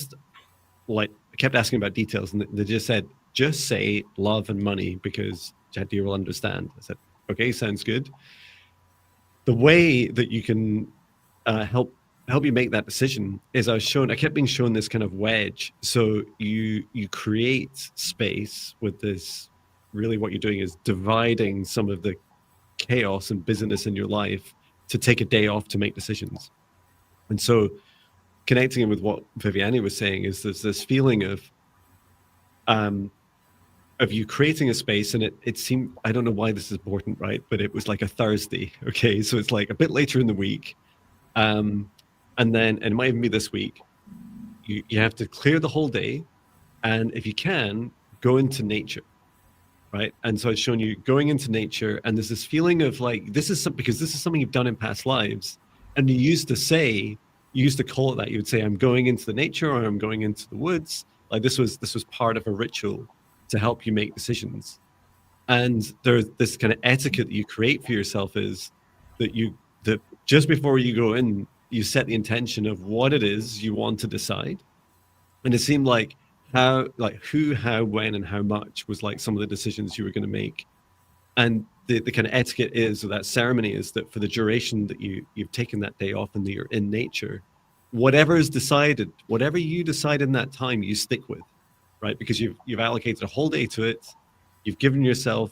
A: kept asking about details, and they just said, just say love and money because Jadir will understand. I said, okay, sounds good. The way that you can help you make that decision is I kept being shown this kind of wedge. So you create space with this. Really what you're doing is dividing some of the chaos and busyness in your life to take a day off to make decisions. And so connecting with what Viviane was saying is there's this feeling of you creating a space, and it seemed, I don't know why this is important, right? But it was like a Thursday. Okay. So it's like a bit later in the week. And it might even be this week. You have to clear the whole day. And if you can, go into nature. Right. And so it's shown you going into nature, and there's this feeling of like, because this is something you've done in past lives. And you used to call it that. You would say, I'm going into the nature, or I'm going into the woods. Like this was part of a ritual to help you make decisions. And there's this kind of etiquette that you create for yourself is that just before you go in, you set the intention of what it is you want to decide. And it seemed like who, how, when, and how much was like some of the decisions you were going to make. And the kind of etiquette is, or that ceremony is, that for the duration that you've taken that day off and that you're in nature, whatever you decide in that time, you stick with, right? Because you've allocated a whole day to it. You've given yourself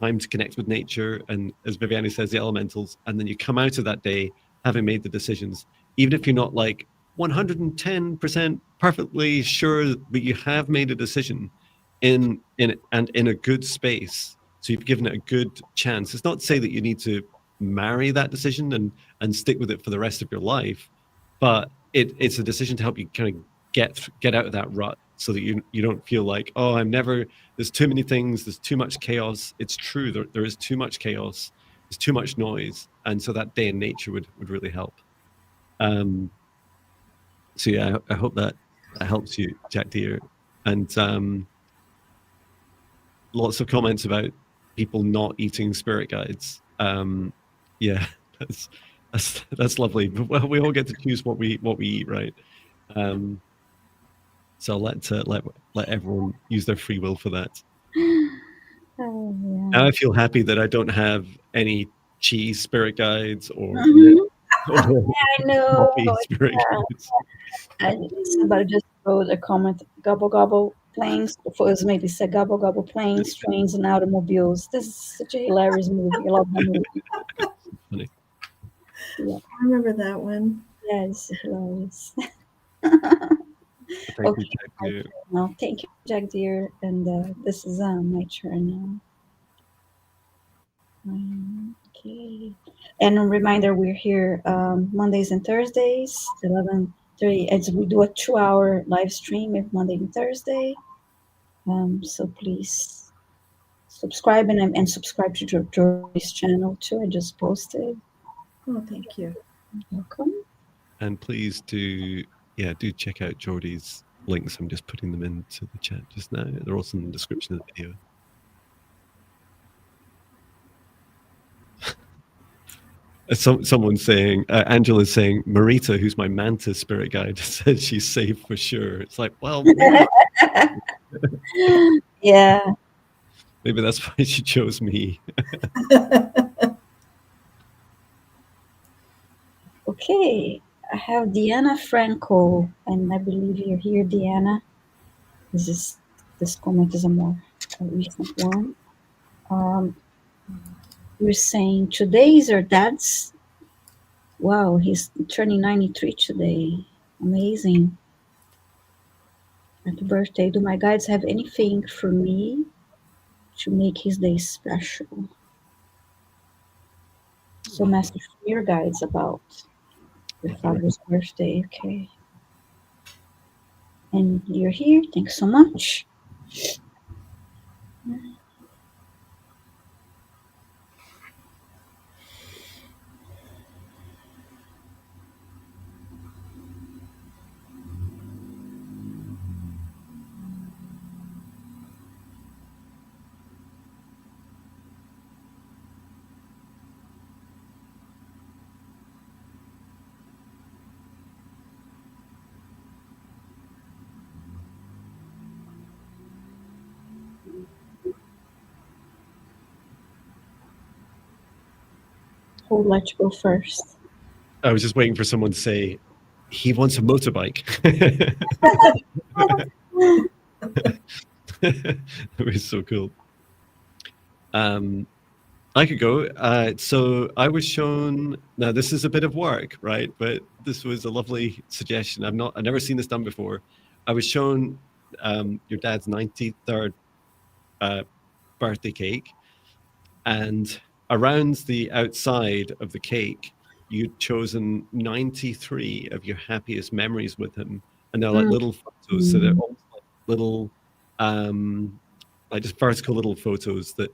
A: time to connect with nature, and as Viviane says, the elementals, and then you come out of that day having made the decisions, even if you're not like 110% perfectly sure, but you have made a decision in a good space. So you've given it a good chance. It's not to say that you need to marry that decision and stick with it for the rest of your life, but it's a decision to help you kind of get out of that rut, so that you don't feel like, oh, there's too many things, there's too much chaos. It's true, there is too much chaos, there's too much noise, and so that day in nature would really help. So yeah, I hope that helps you, Jack Deere. And lots of comments about people not eating spirit guides. Yeah, that's lovely. But well, we all get to choose what we eat, right? So let everyone use their free will for that.
B: Oh, yeah.
A: Now I feel happy that I don't have any cheese spirit guides or
B: I know.
A: spirit guides.
B: Somebody just wrote a comment: "Gobble gobble planes." Was maybe said "Gobble gobble planes, trains, and automobiles." This is such a hilarious movie. I love that movie.
A: Funny.
B: Yeah.
C: I remember that one.
B: Yeah, it's hilarious.
A: Thank you, Jack Deere.
B: Well, thank you, Jack Deere, and this is my turn now. Okay. And a reminder, we're here Mondays and Thursdays, 11:30, as we do a 2-hour live stream every Monday and Thursday. So please subscribe and subscribe to Jordi's channel too. I just posted.
C: Oh, thank you.
B: Welcome.
A: And please do check out Jordi's links. I'm just putting them into the chat just now. They're also in the description of the video. Someone's saying, Angela's saying, Marita, who's my mantis spirit guide, said she's safe for sure. It's like, well, maybe,
B: Yeah.
A: maybe that's why she chose me.
B: Okay. I have Deanna Franco, and I believe you're here, Deanna. This comment is a more recent one. You're saying today is your dad's. Wow, he's turning 93 today. Amazing. Happy birthday. Do my guides have anything for me to make his day special? So, message from your guides about your father's birthday. Okay. And you're here. Thanks so much. Who would like to go first?
A: I was just waiting for someone to say, he wants a motorbike. That was so cool. I could go. So I was shown. Now this is a bit of work, right? But this was a lovely suggestion. I've never seen this done before. I was shown your dad's 93rd birthday cake, and around the outside of the cake, you'd chosen 93 of your happiest memories with him, and they're like little photos. So they're almost like little, like just vertical little photos that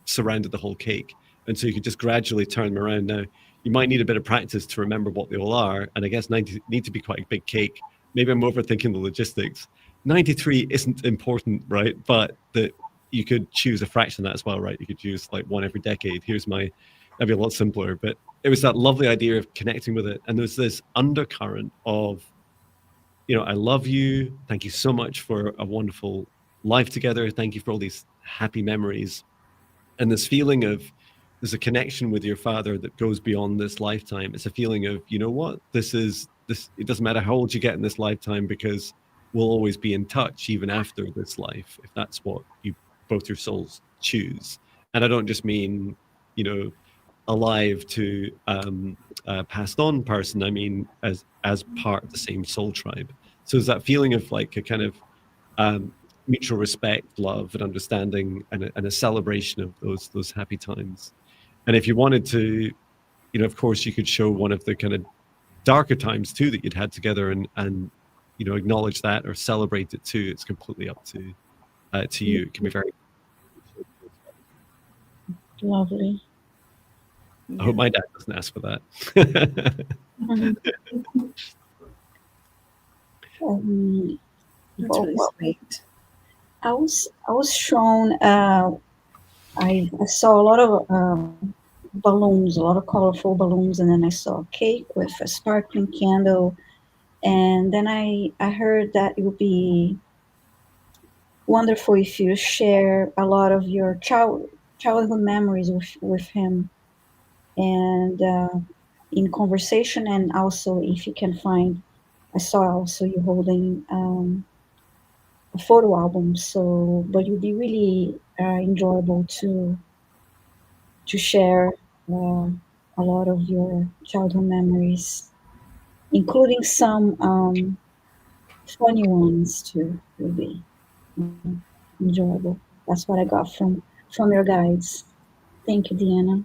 A: surrounded the whole cake. And so you could just gradually turn them around. Now, you might need a bit of practice to remember what they all are. And I guess 90 need to be quite a big cake. Maybe I'm overthinking the logistics. 93 isn't important, right? But that you could choose a fraction of that as well, right? You could choose like one every decade. That'd be a lot simpler. But it was that lovely idea of connecting with it. And there's this undercurrent of, I love you. Thank you so much for a wonderful life together. Thank you for all these happy memories. And this feeling of there's a connection with your father that goes beyond this lifetime. It's a feeling of, you know what, this, it doesn't matter how old you get in this lifetime, because we'll always be in touch even after this life, if that's what both your souls choose. And I don't just mean, alive to passed on person. I mean, as part of the same soul tribe. So there's that feeling of like a kind of mutual respect, love, and understanding, and a celebration of those happy times. And if you wanted to, of course, you could show one of the kind of darker times too that you'd had together, and acknowledge that or celebrate it too. It's completely up to you. It can be very
B: Lovely.
A: I hope my dad doesn't ask for that.
C: That's really sweet.
B: I was shown. I saw a lot of balloons, a lot of colorful balloons, and then I saw a cake with a sparkling candle, and then I heard that it would be wonderful if you share a lot of your childhood memories with him, and in conversation, and also if you can find. I saw also you holding a photo album, so but it would be really enjoyable to share a lot of your childhood memories, including some funny ones too. Would be enjoyable. That's what I got from your guides. Thank you, Deanna.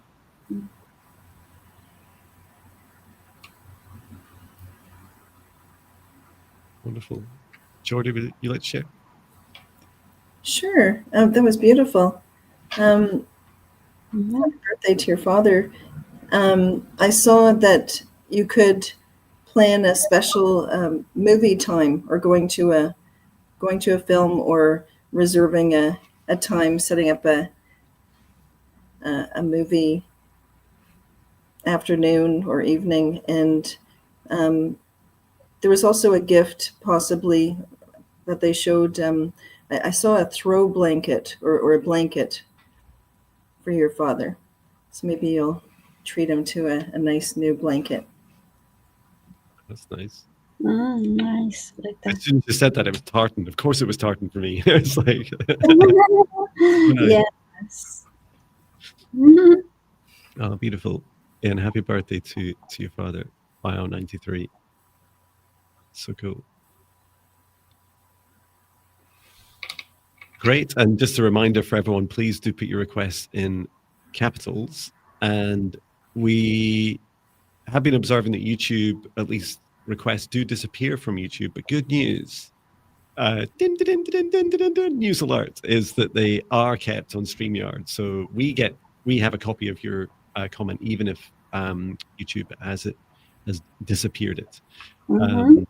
A: Wonderful. Jordi, would you like to share?
C: Sure. That was beautiful.
B: Mhm.
C: Happy birthday to your father. I saw that you could plan a special movie time, or going to a film, or reserving a time, setting up a movie afternoon or evening. And there was also a gift possibly that they showed. I saw a throw blanket, or a blanket for your father. So maybe you'll treat him to a nice new blanket.
A: That's nice.
B: Nice, like
A: As
B: that.
A: soon as you said that, it was tartan. Of course, it was tartan for me. It's like,
B: Yes. Mhm.
A: oh, beautiful. And happy birthday to your father, Bio93. So cool. Great. And just a reminder for everyone, please do put your requests in capitals. And we have been observing that YouTube, at least requests do disappear from YouTube, but good news. News alert is that they are kept on StreamYard. So we have a copy of your comment, even if YouTube has disappeared it.
B: Mhm.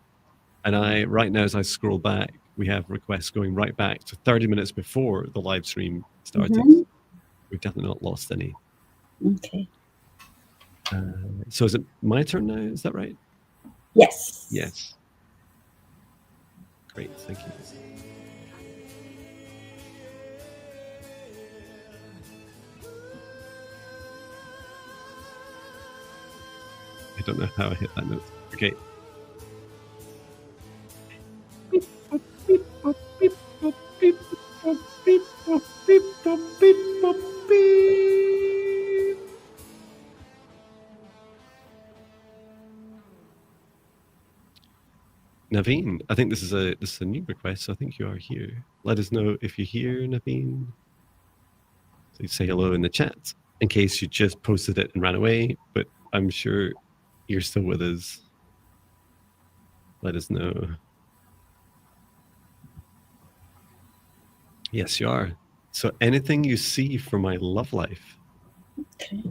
A: And right now, as I scroll back, we have requests going right back to 30 minutes before the live stream started.
B: Mhm.
A: We've definitely not lost any.
B: Okay.
A: So is it my turn now? Is that right?
B: Yes.
A: Yes. Great. Thank you. I don't know how I hit that note. Okay. Naveen, I think this is a new request, so I think you are here. Let us know if you're here, Naveen. Please say hello in the chat in case you just posted it and ran away, but I'm sure you're still with us. Let us know. Yes, you are. So anything you see for my love life?
B: Okay.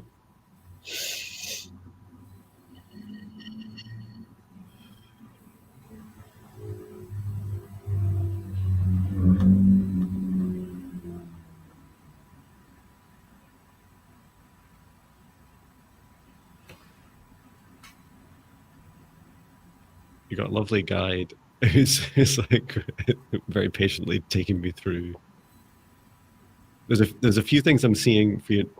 A: You got a lovely guide who's like very patiently taking me through. There's a few things I'm seeing for you,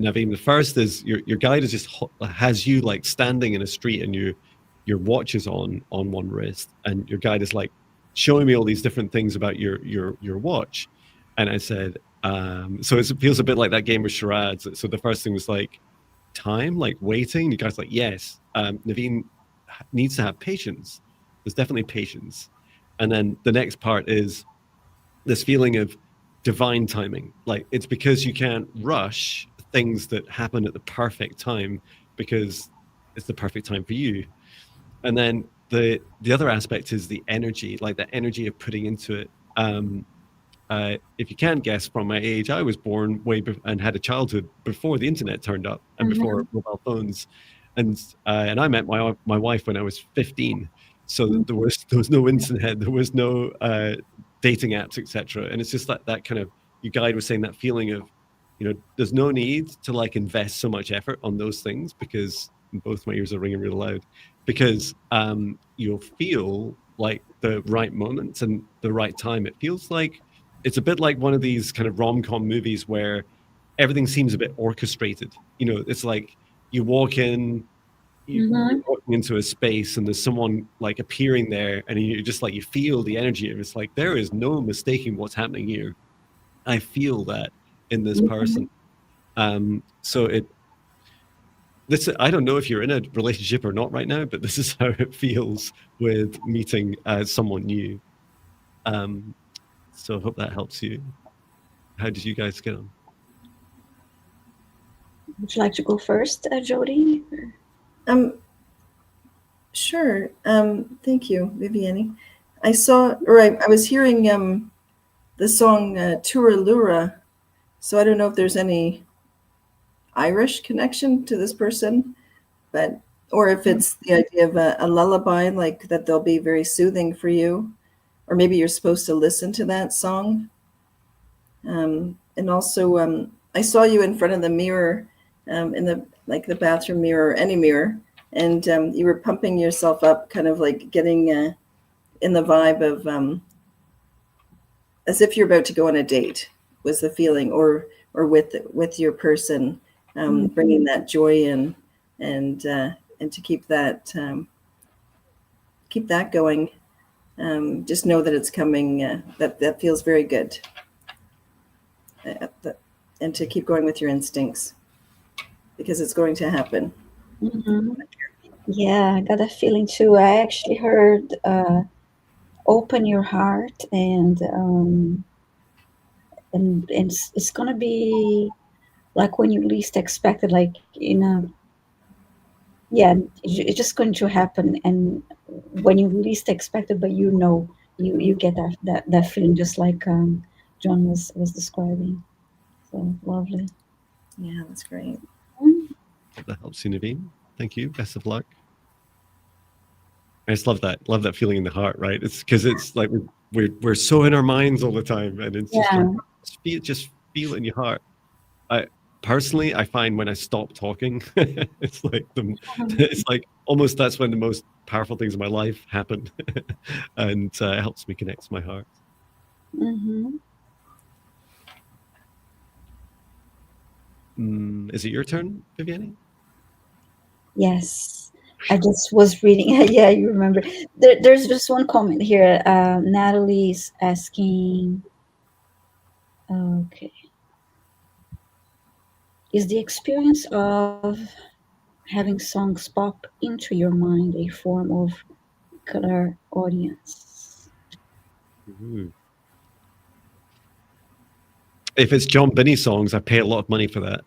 A: Naveen. The first is your guide is just has you like standing in a street, and your watch is on one wrist, and your guide is like showing me all these different things about your watch. And I said, so it feels a bit like that game of charades. So the first thing was like time, like waiting. You guys like, yes, Naveen needs to have patience. There's definitely patience. And then the next part is this feeling of divine timing. Like it's because you can't rush things that happen at the perfect time because it's the perfect time for you. And then the other aspect is the energy, like the energy of putting into it. If you can't guess from my age, I was born and had a childhood before the internet turned up and before mobile phones, and I met my wife when I was 15. So there was no internet, there was no dating apps, etc. And it's just that kind of, your guide was saying, that feeling of, there's no need to like invest so much effort on those things, because both my ears are ringing real loud, because you'll feel like the right moment and the right time. It feels like it's a bit like one of these kind of rom-com movies where everything seems a bit orchestrated. It's like you walk in, you're walking into a space, and there's someone like appearing there, and you just like, you feel the energy, and it's like there is no mistaking what's happening here. I feel that in this person. So I don't know if you're in a relationship or not right now, but this is how it feels with meeting someone new. So I hope that helps you. How did you guys get on?
B: Would you like to go first, Jordi?
C: Sure. Thank you, Viviane. I was hearing the song Turalura. So I don't know if there's any Irish connection to this person, but or if it's the idea of a lullaby, like that they'll be very soothing for you, or maybe you're supposed to listen to that song. And also, I saw you in front of the mirror, in the bathroom mirror or any mirror, and you were pumping yourself up, kind of like getting in the vibe of as if you're about to go on a date. Was the feeling, or with your person, bringing that joy in, and to keep that going. Just know that it's coming. That feels very good. And to keep going with your instincts, because it's going to happen.
B: Mm-hmm. Yeah, I got a feeling too. I actually heard "Open Your Heart," and it's gonna be like when you least expect it, like it's just going to happen, and when you least expect it, but you get that feeling, just like John was describing. So lovely.
C: Yeah, that's great.
A: Hope that helps you, Naveen. Thank you. Best of luck. I just love that feeling in the heart, right? It's because it's like we're so in our minds all the time, and it's just like just feel it in your heart. Personally, I find when I stop talking, it's like almost that's when the most powerful things in my life happen, and it helps me connect to my heart.
B: Mm-hmm.
A: Is it your turn, Viviane?
B: Yes, I just was reading. Yeah, you remember. There's just one comment here. Natalie's asking. Okay, is the experience of having songs pop into your mind a form of clairaudience?
A: Ooh. If it's Jon Binnie songs, I pay a lot of money for that.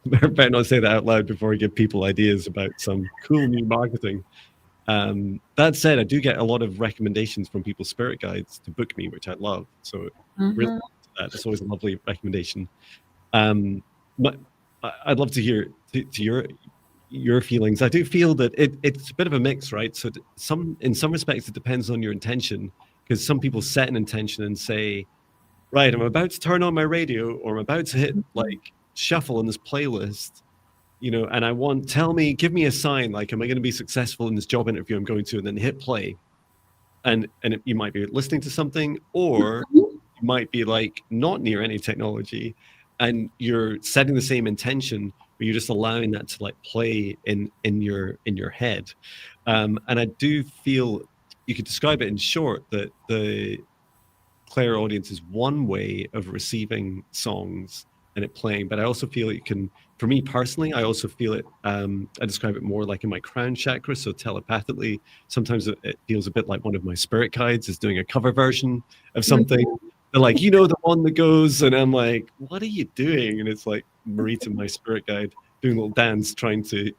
A: Better not say that out loud before I give people ideas about some cool new marketing. That said, I do get a lot of recommendations from people's spirit guides to book me, which I love. So really, that's always a lovely recommendation. But I'd love to hear to your feelings. I do feel that it's a bit of a mix, right? So in some respects, it depends on your intention, because some people set an intention and say, right, I'm about to turn on my radio, or I'm about to hit like shuffle on this playlist, and give me a sign, like, am I going to be successful in this job interview I'm going to, and then hit play. And you might be listening to something, or you might be like not near any technology, and you're setting the same intention, but you're just allowing that to like play in your head. And I do feel you could describe it in short that the clairaudience is one way of receiving songs and it playing, but I also feel it can, for me personally, I also feel it, I describe it more like in my crown chakra, so telepathically. Sometimes it feels a bit like one of my spirit guides is doing a cover version of something. They're like, the one that goes, and I'm like, what are you doing? And it's like Marita, my spirit guide, doing a little dance, trying to,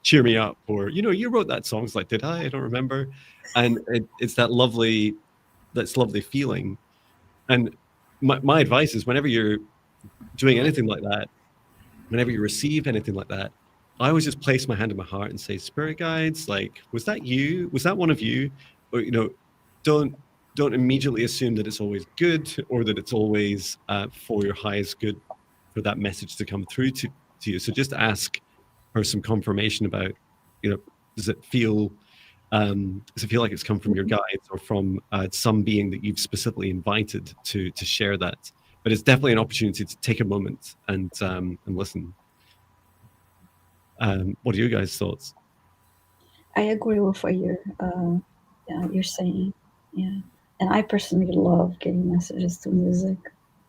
A: cheer me up, or, you wrote that song. It's like, did I don't remember. And it's that lovely feeling. And my advice is, whenever you're doing anything like that, whenever you receive anything like that, I always just place my hand in my heart and say, spirit guides, like, was that you? Was that one of you? Or, don't immediately assume that it's always good, or that it's always for your highest good, for that message to come through to you. So just ask for some confirmation about, does it feel like it's come from your guides, or from some being that you've specifically invited to share that? But it's definitely an opportunity to take a moment and listen. What are you guys' thoughts?
B: I agree with what you're saying. Yeah, and I personally love getting messages to music.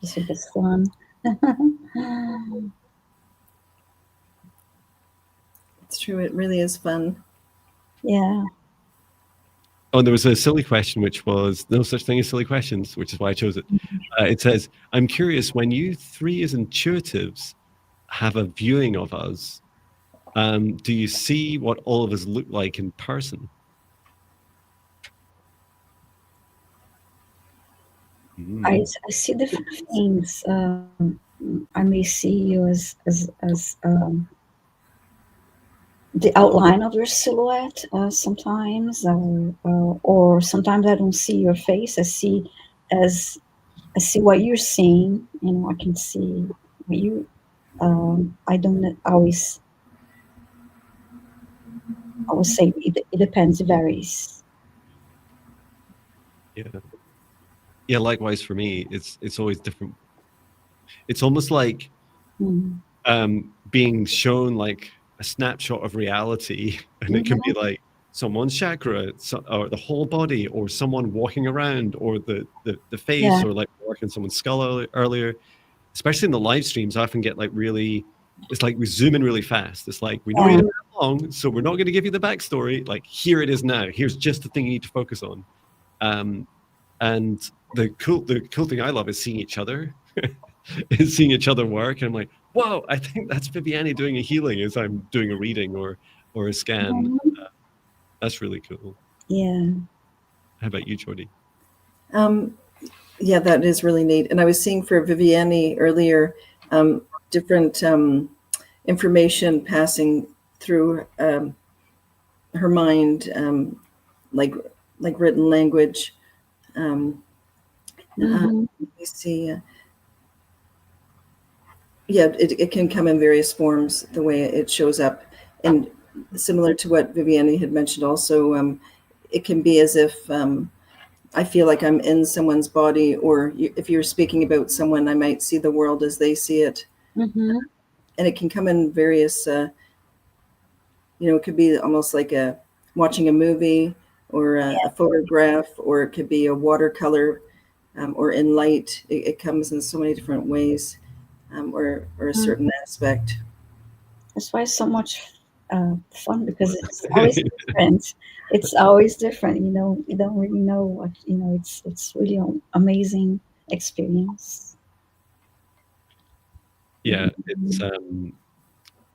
B: It's just fun.
C: It's true. It really is fun.
B: Yeah.
A: Oh, and there was a silly question, which was no such thing as silly questions, which is why I chose it. It says, I'm curious, when you three as intuitives have a viewing of us, do you see what all of us look like in person?
B: I see different things. I may see you as the outline of your silhouette sometimes, or sometimes I don't see your face. As I see what you're seeing. You know, I can see what you. I don't always. I would say it depends. It varies.
A: Yeah. Yeah. Likewise for me, it's always different. It's almost like
B: Mm.
A: being shown like a snapshot of reality, and it can be like someone's chakra, or the whole body, or someone walking around, or the face,
B: Yeah.
A: or like working someone's skull earlier. Especially in the live streams, I often get like really. It's like we zoom in really fast. It's like we know you
B: Yeah.
A: don't have long, so we're not going to give you the backstory. Like here it is now. Here's just the thing you need to focus on. And the cool thing I love is seeing each other, is seeing each other work. And I'm like, whoa, I think that's Viviane doing a healing as I'm doing a reading or a scan. That's really cool.
B: Yeah.
A: How about you, Jordi?
C: Yeah, that is really neat. And I was seeing for Viviane earlier, different information passing through her mind, like written language. Let me see. Yeah, it can come in various forms, the way it shows up. And similar to what Viviane had mentioned also, it can be as if I feel like I'm in someone's body, or if you're speaking about someone, I might see the world as they see it.
B: Mm-hmm.
C: And it can come in various, it could be almost like watching a movie or a photograph, or it could be a watercolor, or in light. It comes in so many different ways, or a certain aspect.
B: That's why it's so much fun, because it's always different. It's always different. You know, you don't really know what you know. It's really an amazing experience.
A: Yeah,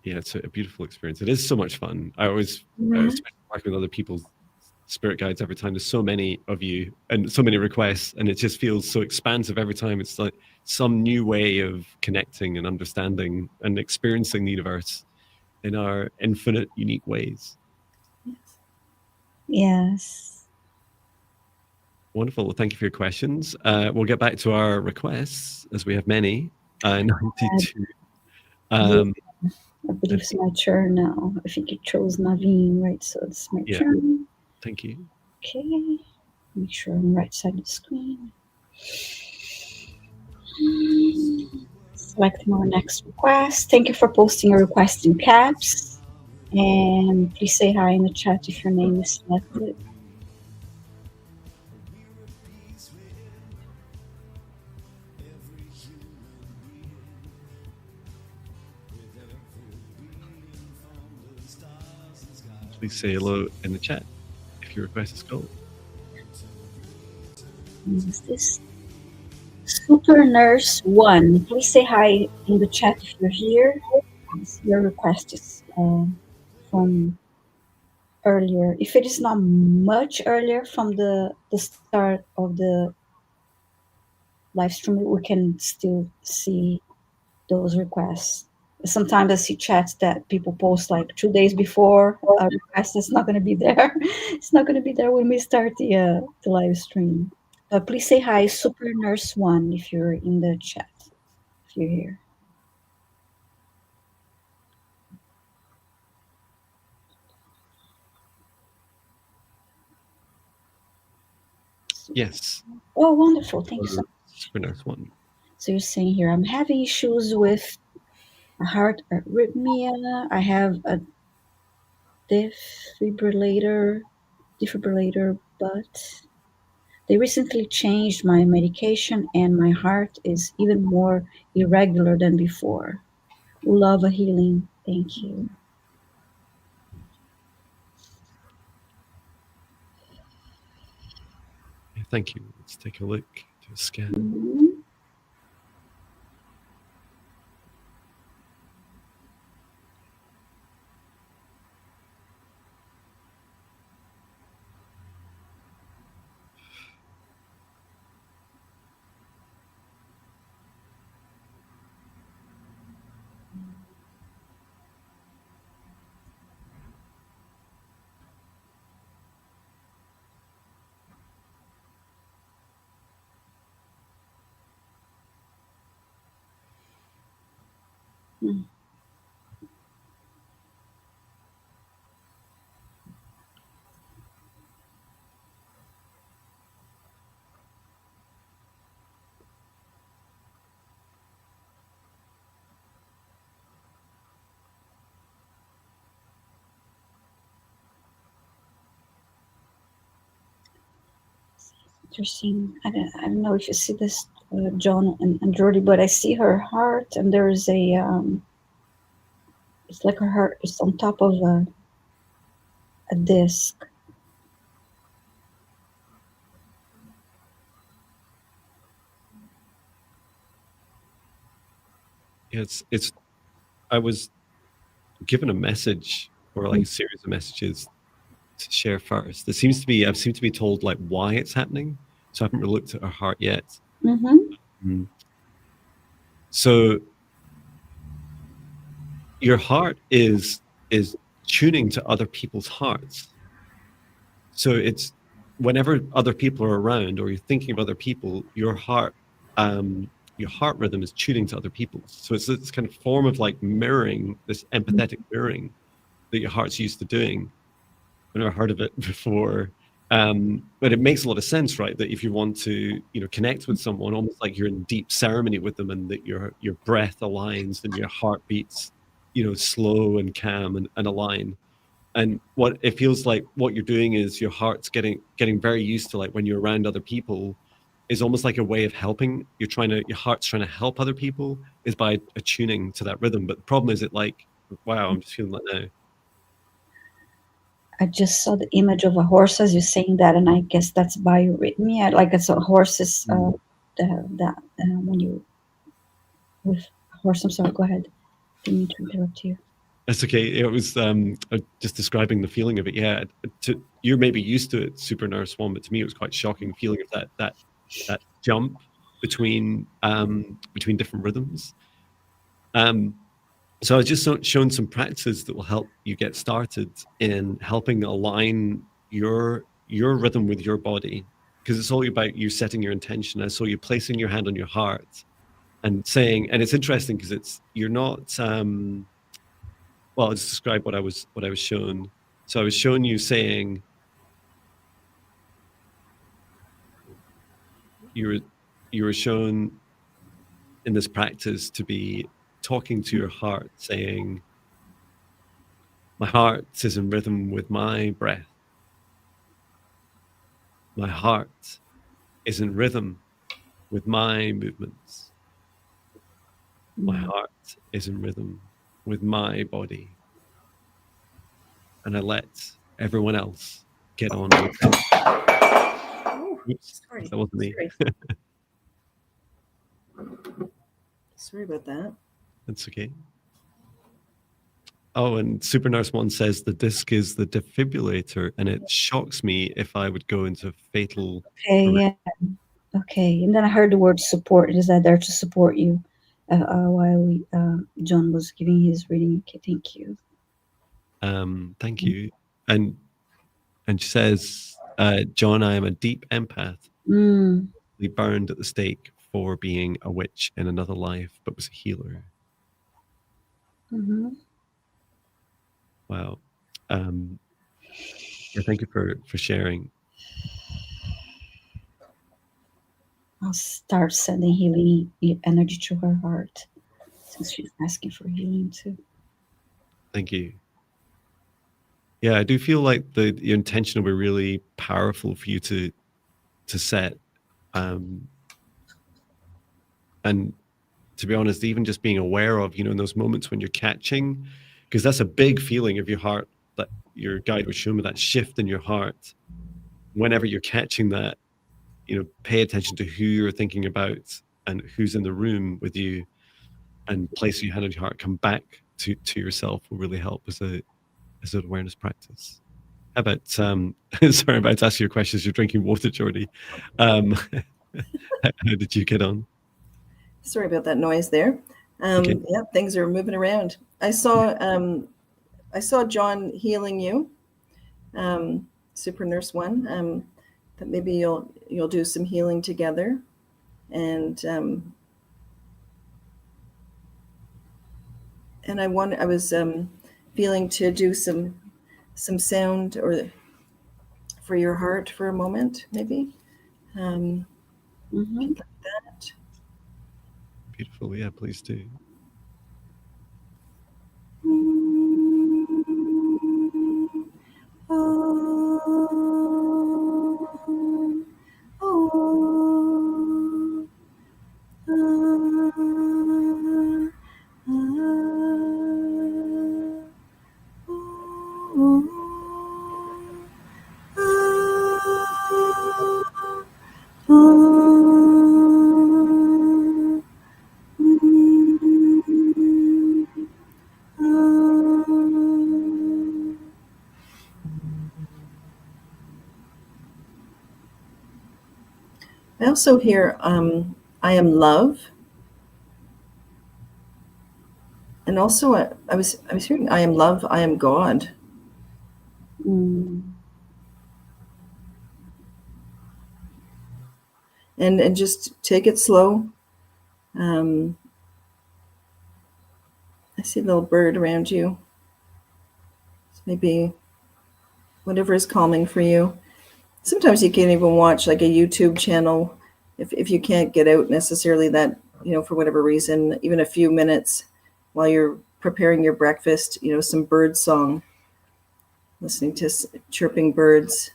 A: it's a beautiful experience. It is so much fun. I always, especially working with other people's spirit guides, every time there's so many of you and so many requests, and it just feels so expansive every time. It's like some new way of connecting and understanding and experiencing the universe in our infinite, unique ways.
B: Yes.
A: Wonderful. Well, thank you for your questions. We'll get back to our requests, as we have many. 92.
B: I believe it's my turn now. I think it chose Naveen, right? So it's my turn.
A: Thank you.
B: Okay. Make sure I'm right side of the screen. Selecting our next request. Thank you for posting your request in caps. And please say hi in the chat if your name is selected.
A: Please say hello in the chat if your request is called.
B: Is this Super Nurse 1? Please say hi in the chat if you're here. Your request is from earlier. If it is not much earlier from the start of the live stream, we can still see those requests. Sometimes I see chats that people post like 2 days before a request. It's not going to be there. It's not going to be there when we start the live stream. But please say hi, Super Nurse 1, if you're in the chat, if you're here.
A: Yes.
B: Oh, wonderful. Thank you so much.
A: Super Nurse 1.
B: So you're saying here, I'm having issues with a heart arrhythmia. I have a defibrillator, but they recently changed my medication and my heart is even more irregular than before. Love a healing. Thank you.
A: Thank you. Let's take a look, do a scan.
B: Mm-hmm. Interesting. I don't know if you see this, John and Jordi, but I see her heart, and there's a it's like her heart is on top of a disc.
A: It's I was given a message or like a series of messages to share first. I've seemed to be told like why it's happening, so I haven't really looked at her heart yet.
B: Mm-hmm.
A: So your heart is tuning to other people's hearts. So it's whenever other people are around or you're thinking of other people, your heart rhythm is tuning to other people's. So it's this kind of form of like mirroring, this empathetic mirroring that your heart's used to doing. I've never heard of it before. But it makes a lot of sense, right? That if you want to, connect with someone, almost like you're in deep ceremony with them, and that your breath aligns and your heart beats, slow and calm and align. And what it feels like, what you're doing is your heart's getting very used to, like when you're around other people, is almost like a way of helping. Your heart's trying to help other people is by attuning to that rhythm. But the problem is, wow, I'm just feeling that now.
B: I just saw the image of a horse as you're saying that, and I guess that's biorhythmia. Like it's a horse's when you with a horse. I'm sorry. Go ahead. Didn't mean to interrupt you.
A: That's okay. It was just describing the feeling of it. Yeah, you're maybe used to it, Super Nurse One, but to me it was quite shocking feeling of that jump between different rhythms. So I was just showing some practices that will help you get started in helping align your rhythm with your body, because it's all about you setting your intention. I saw you placing your hand on your heart and saying, and it's interesting because you're not. Well, I'll just describe what I was shown. So I was showing you saying you were shown in this practice to be talking to your heart, saying, "My heart is in rhythm with my breath. My heart is in rhythm with my movements. My heart is in rhythm with my body. And I let everyone else get on with it." Oops,
C: Sorry.
A: that wasn't me.
C: Sorry about that.
A: That's okay. Oh, and Super Nurse One says the disc is the defibrillator, and it shocks me if I would go into fatal.
B: Okay, yeah. Okay, and then I heard the word support. Is that there to support you while John was giving his reading? Okay, thank you.
A: Thank you. And she says, John, I am a deep empath. We burned at the stake for being a witch in another life, but was a healer. Wow. Yeah, thank you for sharing.
B: I'll start sending healing energy to her heart since she's asking for healing too.
A: Thank you. Yeah, I do feel like the intention will be really powerful for you to set. And to be honest, even just being aware of, in those moments when you're catching, because that's a big feeling of your heart, that your guide was showing me, that shift in your heart. Whenever you're catching that, pay attention to who you're thinking about and who's in the room with you, and place your hand on your heart, come back to yourself will really help as an awareness practice. How about, sorry, I'm about to ask you a question as you're drinking water, Jordi. How did you get on?
C: Sorry about that noise there.
A: Okay.
C: Yeah, things are moving around. I saw Jon healing you, Super Nurse One. That maybe you'll do some healing together, and I was feeling to do some sound or for your heart for a moment, maybe. Like that.
A: Beautiful. Yeah, please do.
C: Om, Om, I also hear I am love. And also I was hearing I am love, I am God.
B: Mm.
C: And just take it slow. I see a little bird around you. So maybe whatever is calming for you. Sometimes you can even watch like a YouTube channel if you can't get out necessarily that, for whatever reason, even a few minutes while you're preparing your breakfast, some bird song, listening to chirping birds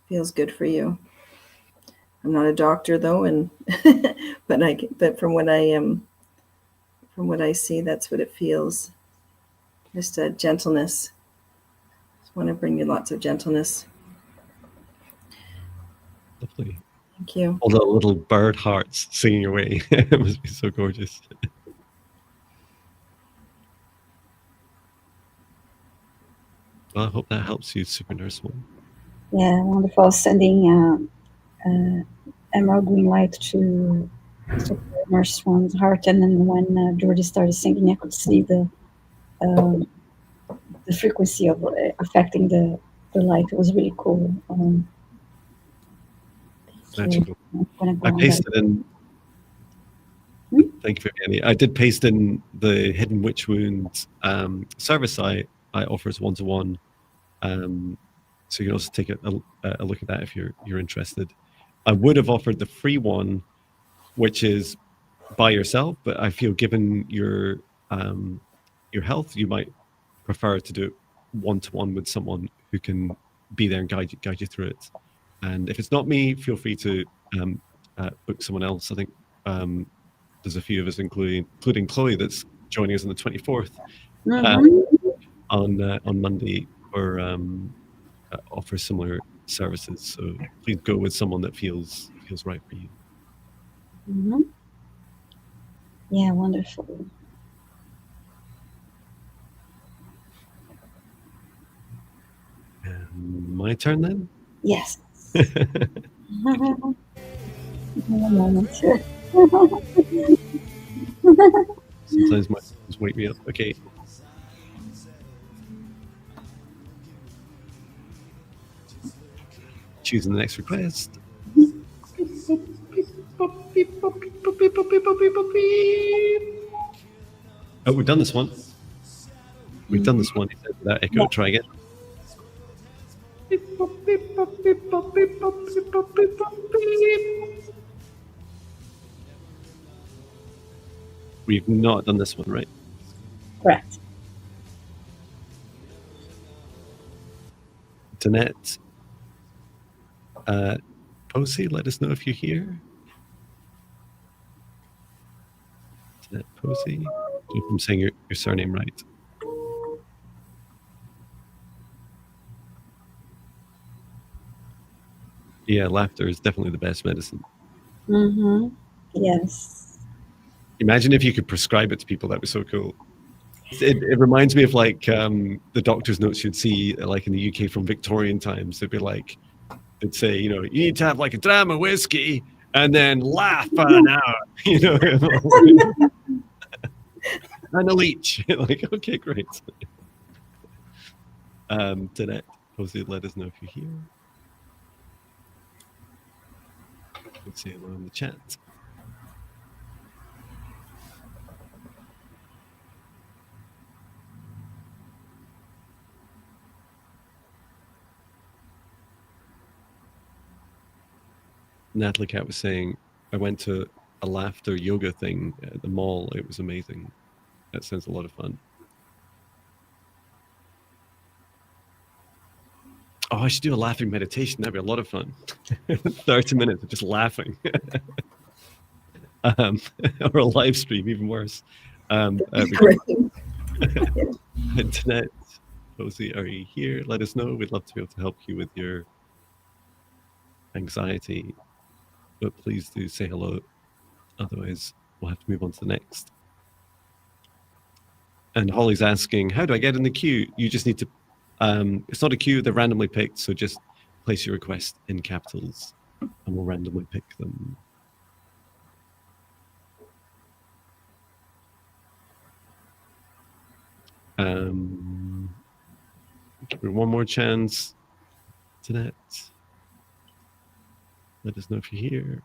C: feels good for you. I'm not a doctor though, and but from what I see, that's what it feels. Just a gentleness. Just want to bring you lots of gentleness.
A: Lovely.
C: Thank you.
A: All the little bird hearts singing away. It must be so gorgeous. Well, I hope that helps you, Super Nurse One.
B: Yeah, wonderful. Sending emerald green light to Nurse One's heart, and then when Jordi started singing, I could see the frequency of affecting the light. It was really cool.
A: Magical.
B: Go
A: I pasted in. Thank you, Viviane. I did paste in the Hidden Witch Wound service I offers one-to-one. So you can also take a look at that if you're interested. I would have offered the free one, which is by yourself, but I feel given your health, you might prefer to do it one-to-one with someone who can be there and guide you through it. And if it's not me, feel free to book someone else. I think there's a few of us, including Chloe, that's joining us on the 24th on Monday, or offer similar services. So please go with someone that feels right for you.
B: Mm-hmm. Yeah, wonderful.
A: My turn then?
B: Yes. Moment.
A: Sometimes my things wake me up. Okay. Choosing the next request. Oh, we've done this one. We've done this one. Without echo. Try again. We've not done this one, right?
B: Correct.
A: Danette, Posey, let us know if you're here. Danette Posey, if I'm saying your surname right. Yeah, laughter is definitely the best medicine.
B: Mm-hmm. Yes.
A: Imagine if you could prescribe it to people. That was so cool. It reminds me of like the doctor's notes you'd see like in the UK from Victorian times. They'd be like, they'd say, you need to have like a dram of whiskey and then laugh for an hour, and a leech. Like, okay, great. Danette, Posey, let us know if you're here. Let's say hello in the chat. Natalie Cat was saying, I went to a laughter yoga thing at the mall. It was amazing. That sounds a lot of fun. Oh, I should do a laughing meditation. That'd be a lot of fun. 30 minutes of just laughing. Or a live stream, even worse. Internet, Posey, are you here? Let us know. We'd love to be able to help you with your anxiety. But please do say hello. Otherwise, we'll have to move on to the next. And Holly's asking, how do I get in the queue? You just need to, it's not a queue, they're randomly picked, so just place your request in capitals and we'll randomly pick them. Give me one more chance. Jeanette, let us know if you're here.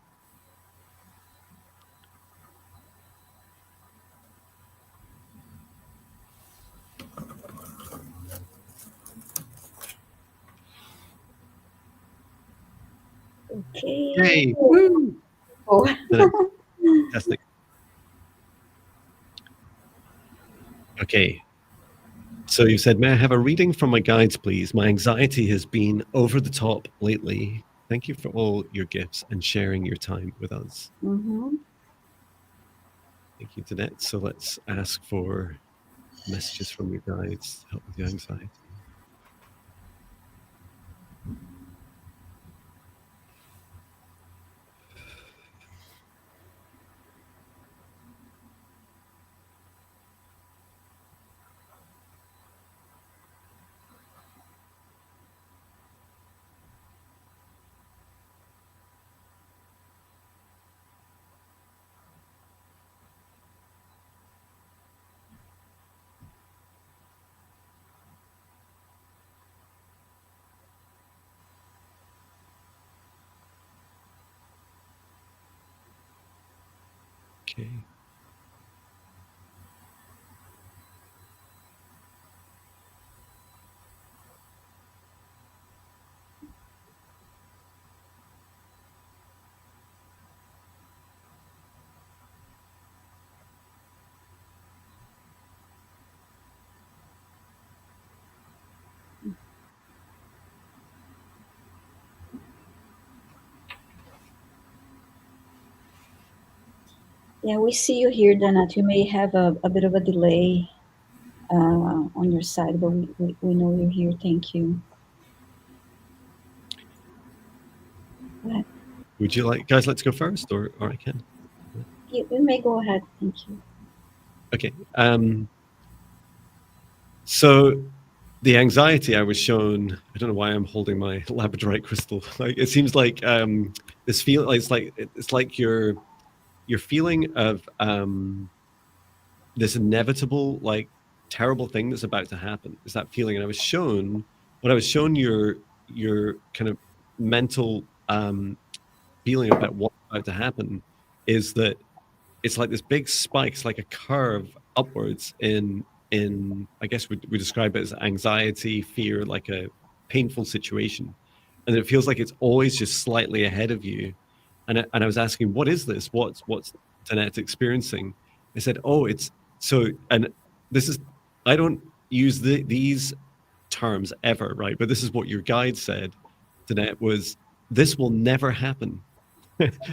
B: Okay.
A: Hey, woo!
B: Oh.
A: Fantastic. Okay. So you said, may I have a reading from my guides, please? My anxiety has been over the top lately. Thank you for all your gifts and sharing your time with us.
B: Mm-hmm.
A: Thank you, Jeanette. So let's ask for messages from your guides to help with the anxiety. Okay.
B: Yeah, we see you here, Donat. You may have a bit of a delay on your side, but we know you're here. Thank you. Go ahead.
A: Would you like, guys, let's go first, or I can?
B: You may go ahead. Thank you.
A: Okay. So the anxiety I was shown, I don't know why I'm holding my labradorite crystal. Like, it seems like this feel, it's like your feeling of this inevitable, like, terrible thing that's about to happen. Is that feeling? And I was shown your kind of mental feeling about what's about to happen is that it's like this big spike. It's like a curve upwards in I guess we describe it as anxiety, fear, like a painful situation, and it feels like it's always just slightly ahead of you. And I was asking, what is this? What's Danette experiencing? I said, oh, it's so. And this is, I don't use these terms ever, right? But this is what your guide said, Danette, was this will never happen.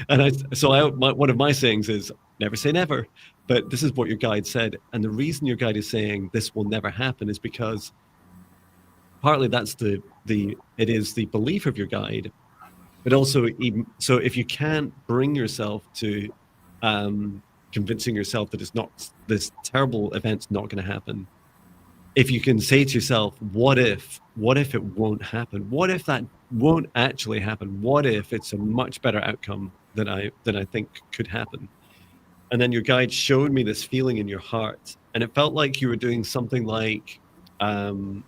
A: And one of my sayings is never say never, but this is what your guide said. And the reason your guide is saying this will never happen is because partly that's it is the belief of your guide, but also even so, if you can't bring yourself to convincing yourself that it's not, this terrible event's not going to happen, if you can say to yourself, what if it won't happen? What if that won't actually happen? What if it's a much better outcome than I think could happen? And then your guide showed me this feeling in your heart, and it felt like you were doing something like an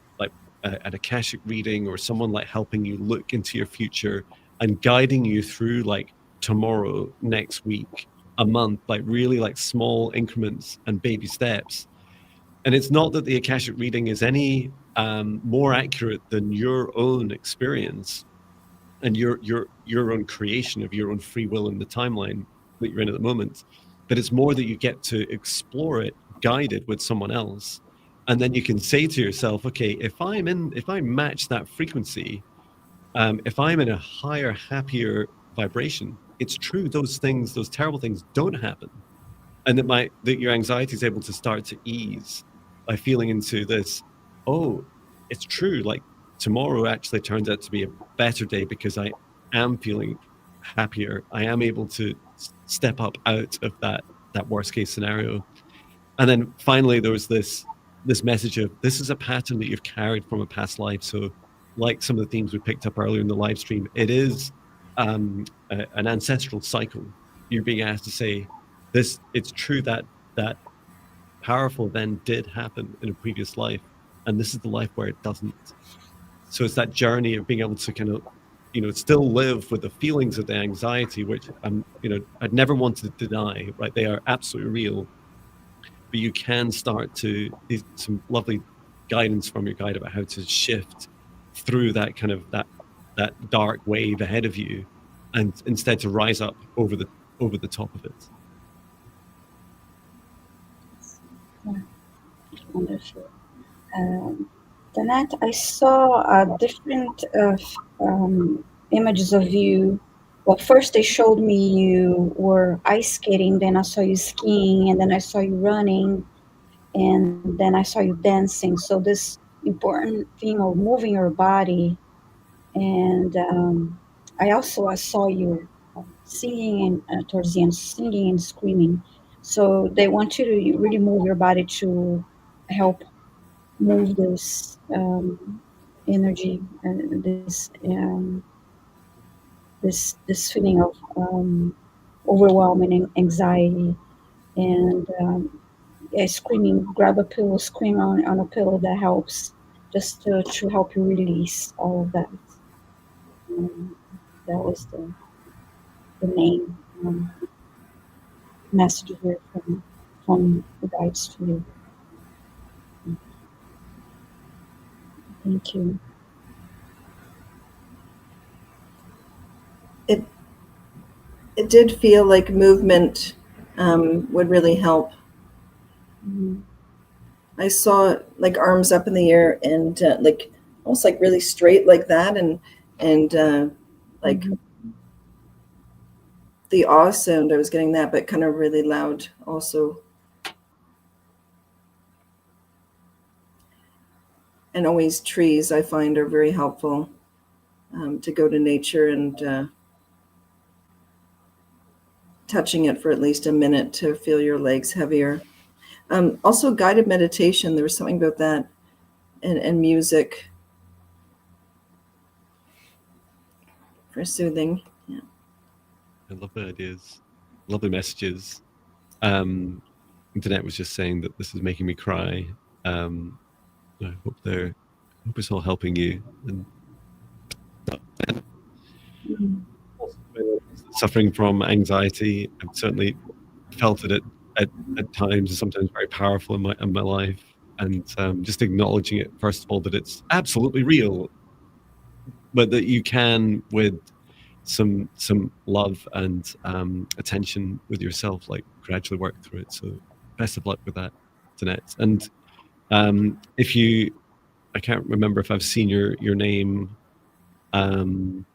A: Akashic reading, or someone like helping you look into your future and guiding you through like tomorrow, next week, a month, like really like small increments and baby steps. And it's not that the Akashic reading is any more accurate than your own experience and your own creation of your own free will in the timeline that you're in at the moment, but it's more that you get to explore it guided with someone else. And then you can say to yourself, okay, if I match that frequency, if I'm in a higher, happier vibration, it's true, those terrible things don't happen. And that your anxiety is able to start to ease by feeling into this, oh, it's true, like tomorrow actually turns out to be a better day because I am feeling happier. I am able to step up out of that worst case scenario. And then finally, there was this message of, this is a pattern that you've carried from a past life. So like some of the themes we picked up earlier in the live stream, it is an ancestral cycle. You're being asked to say, this, it's true that that powerful event did happen in a previous life, and this is the life where it doesn't. So it's that journey of being able to kind of, still live with the feelings of the anxiety, which I'd never wanted to deny, right? They are absolutely real, but you can start to, some lovely guidance from your guide about how to shift through that kind of that dark wave ahead of you, and instead to rise up over the top of it.
B: Yeah, wonderful. Danette, I saw different images of you. Well, first they showed me you were ice skating, then I saw you skiing, and then I saw you running, and then I saw you dancing. So this important theme of moving your body, and I saw you singing and towards the end, singing and screaming. So they want you to really move your body to help move this energy and this feeling of overwhelming anxiety, and screaming, grab a pillow, scream on a pillow. That helps just to help you release all of that. That was the main message here from the guides to you. Thank you.
C: It did feel like movement would really help.
B: Mhm.
C: I saw like arms up in the air and like almost like really straight like that, and like
B: Mhm.
C: the awe sound, I was getting that, but kind of really loud also. And always trees I find are very helpful to go to nature and touching it for at least a minute to feel your legs heavier. Also guided meditation, there was something about that, and music for soothing. Yeah.
A: I love the ideas, lovely messages. Internet was just saying that this is making me cry. I hope it's all helping you. And
B: Mhm.
A: suffering from anxiety, I've certainly felt it at times, and sometimes very powerful in my life. And just acknowledging it, first of all, that it's absolutely real, but that you can, with some love and attention with yourself, like gradually work through it. So best of luck with that, Danette. And I can't remember if I've seen your name. I'm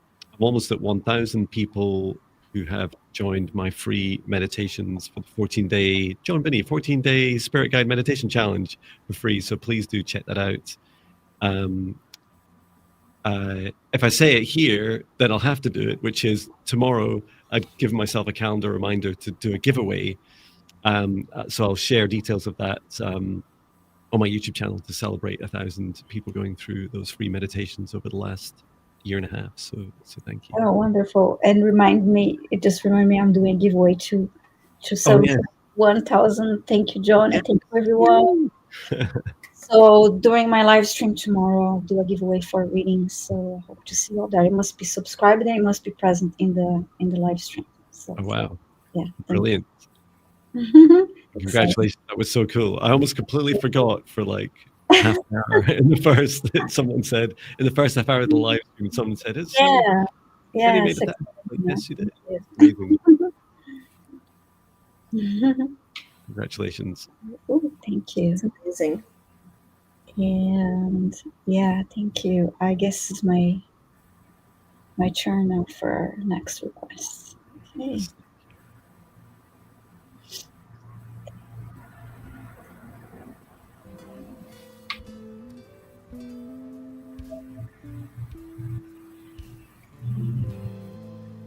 A: almost at 1,000 people who have joined my free meditations for the 14-day Jon Binnie 14-day Spirit Guide Meditation Challenge for free. So please do check that out. If I say it here, then I'll have to do it, which is tomorrow. I've given myself a calendar reminder to do a giveaway. So I'll share details of that on my YouTube channel to celebrate 1,000 people going through those free meditations over the last year and a half. So thank you.
B: Oh, wonderful! And it just reminded me I'm doing a giveaway to
A: Oh
B: celebrate
A: yeah.
B: 1,000. Thank you, Jon,
A: Yeah.
B: and thank you, everyone. So during my live stream tomorrow, I'll do a giveaway for readings. So I hope to see you all there. You must be subscribed and you must be present in the live stream. So
A: Oh wow.
B: yeah,
A: Brilliant.
B: Exciting.
A: Congratulations. That was so cool. I almost completely forgot for like half an hour in the first half hour of the live stream, someone said, has
B: Yeah,
A: Jenny
B: yeah.
A: made it that? Like,
B: Yeah.
A: yes, she did.
B: Yes.
A: Amazing. Congratulations.
B: Ooh, thank you.
C: It's amazing.
B: And yeah, thank you. I guess it's my turn now for our next request. Okay.
A: Yes.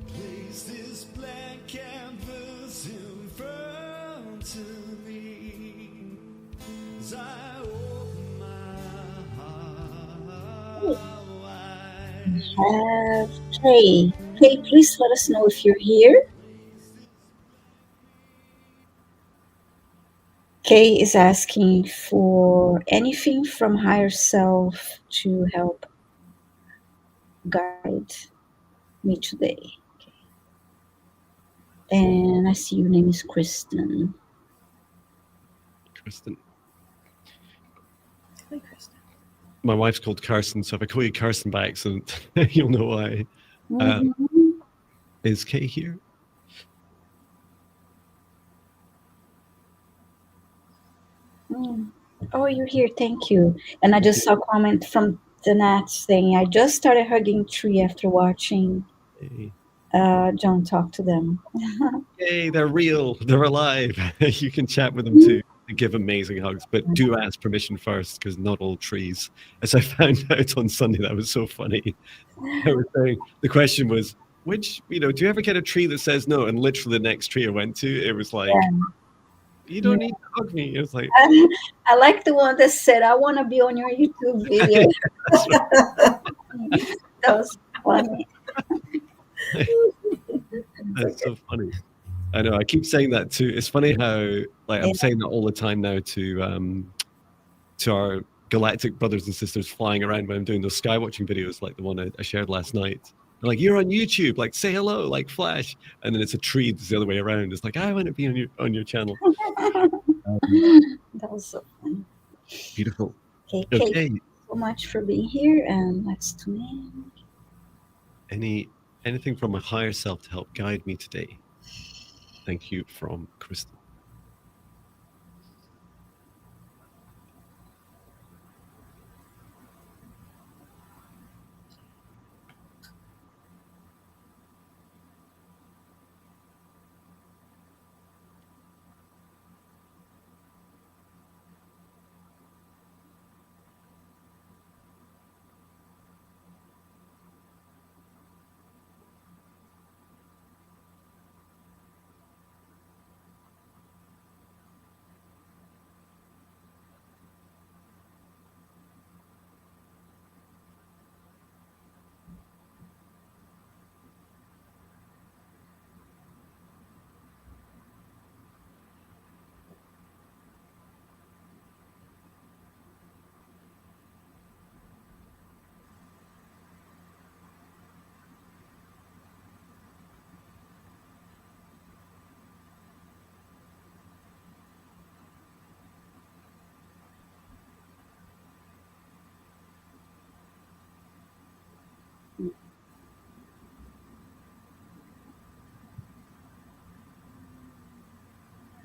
D: Place this blank canvas in front of me as I open my heart wide.
B: Have Kay Kay, please let us know if you're here. Kay is asking for anything from higher self to help guide me today. Okay. And I see your name is Kristen.
A: Kristen.
C: Hi, Krista.
A: My wife's called Kirsten, so if I call you Kirsten by accident, you'll know why.
B: Mhm.
A: Is Kay here?
B: Mm. Oh, you're here. Thank you. And I just saw a comment from Danette saying, I just started hugging tree after watching
A: Hey.
B: John talk to them.
A: Hey, they're real. They're alive. You can chat with them too and give amazing hugs, but do ask permission first because not all trees. As I found out on Sunday, that was so funny. I was saying the question was, which, do you ever get a tree that says no? And literally the next tree I went to, it was like,
B: Yeah.
A: you don't need to hug me. It was like,
B: I like the one that said, I want to be on your YouTube video.
A: that's right.
B: That was funny.
A: That's so funny. I know. I keep saying that too. It's funny how, like, I'm
B: Yeah.
A: saying that all the time now to our galactic brothers and sisters flying around when I'm doing those sky watching videos, like the one I shared last night. They're like, you're on YouTube, like say hello, like flash, and then it's a tree that's the other way around. It's like, I want to be on your channel.
B: That was so funny.
A: Beautiful.
B: Okay, Kate,
A: Okay.
B: thank you so much for being here, and let's tune in.
A: Anything from my higher self to help guide me today? Thank you from Kristen.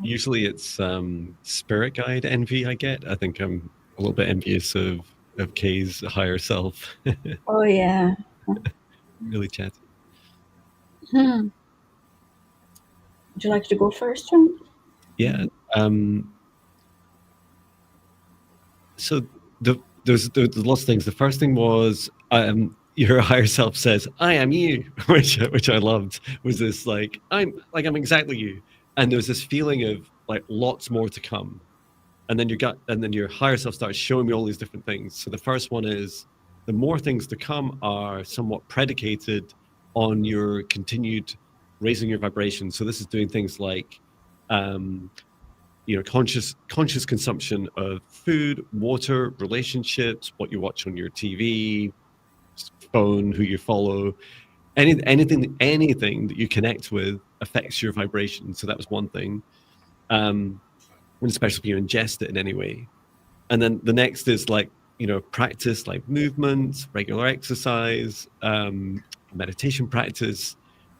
A: Usually it's spirit guide envy I get. I think I'm a little bit envious of Kay's higher self.
B: Oh, yeah.
A: Really chatty.
B: Would you like to go first, John?
A: Yeah. So there's lots of things. The first thing was your higher self says, "I am you," which I loved. Was this like I'm exactly you, and there's this feeling of like lots more to come, and then your higher self starts showing me all these different things. So the first one is the more things to come are somewhat predicated on your continued raising your vibration. So this is doing things like conscious consumption of food, water, relationships, what you watch on your TV, phone, who you follow, anything that you connect with affects your vibration. So that was one thing, especially if you ingest it in any way. And then the next is like practice, like movement, regular exercise, meditation practice.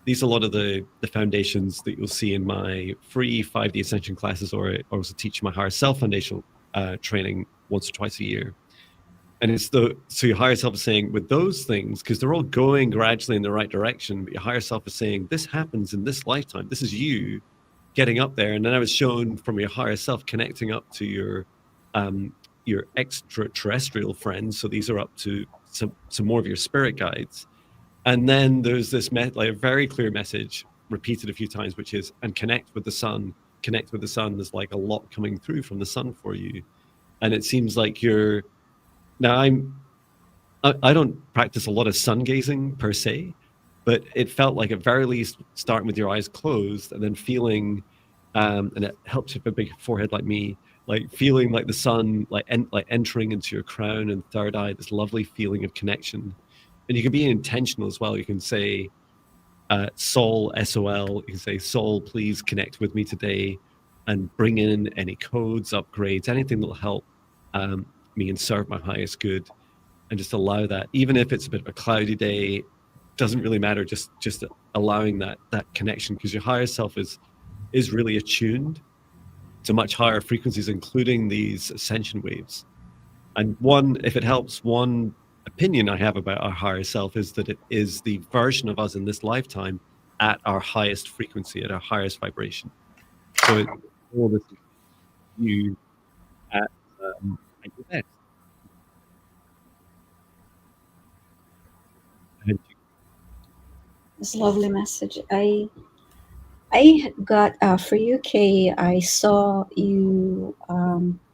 A: These are a lot of the foundations that you'll see in my free 5D Ascension classes, or I also teach my higher self foundational training once or twice a year. And it's so your higher self is saying with those things, because they're all going gradually in the right direction, but your higher self is saying this happens in this lifetime. This is you getting up there. And then I was shown from your higher self connecting up to your extraterrestrial friends. So these are up to some more of your spirit guides. And then there's this like a very clear message repeated a few times, which is, and connect with the sun. Connect with the sun. There's like a lot coming through from the sun for you. And it seems like now I don't practice a lot of sun gazing per se, but it felt like at very least starting with your eyes closed and then feeling, and it helps with a big forehead like me, like feeling like the sun, like entering into your crown and third eye, this lovely feeling of connection. And you can be intentional as well. You can say, Soul, SOL, you can say, Soul, please connect with me today, and bring in any codes, upgrades, anything that will help me and serve my highest good. And just allow that, even if it's a bit of a cloudy day, doesn't really matter. Just allowing that connection, because your higher self is really attuned to much higher frequencies, including these ascension waves. And if it helps, one opinion I have about our higher self is that it is the version of us in this lifetime at our highest frequency, at our highest vibration. So it's all this you at your best. And
B: It's a lovely message. I got for you, Kay. I saw you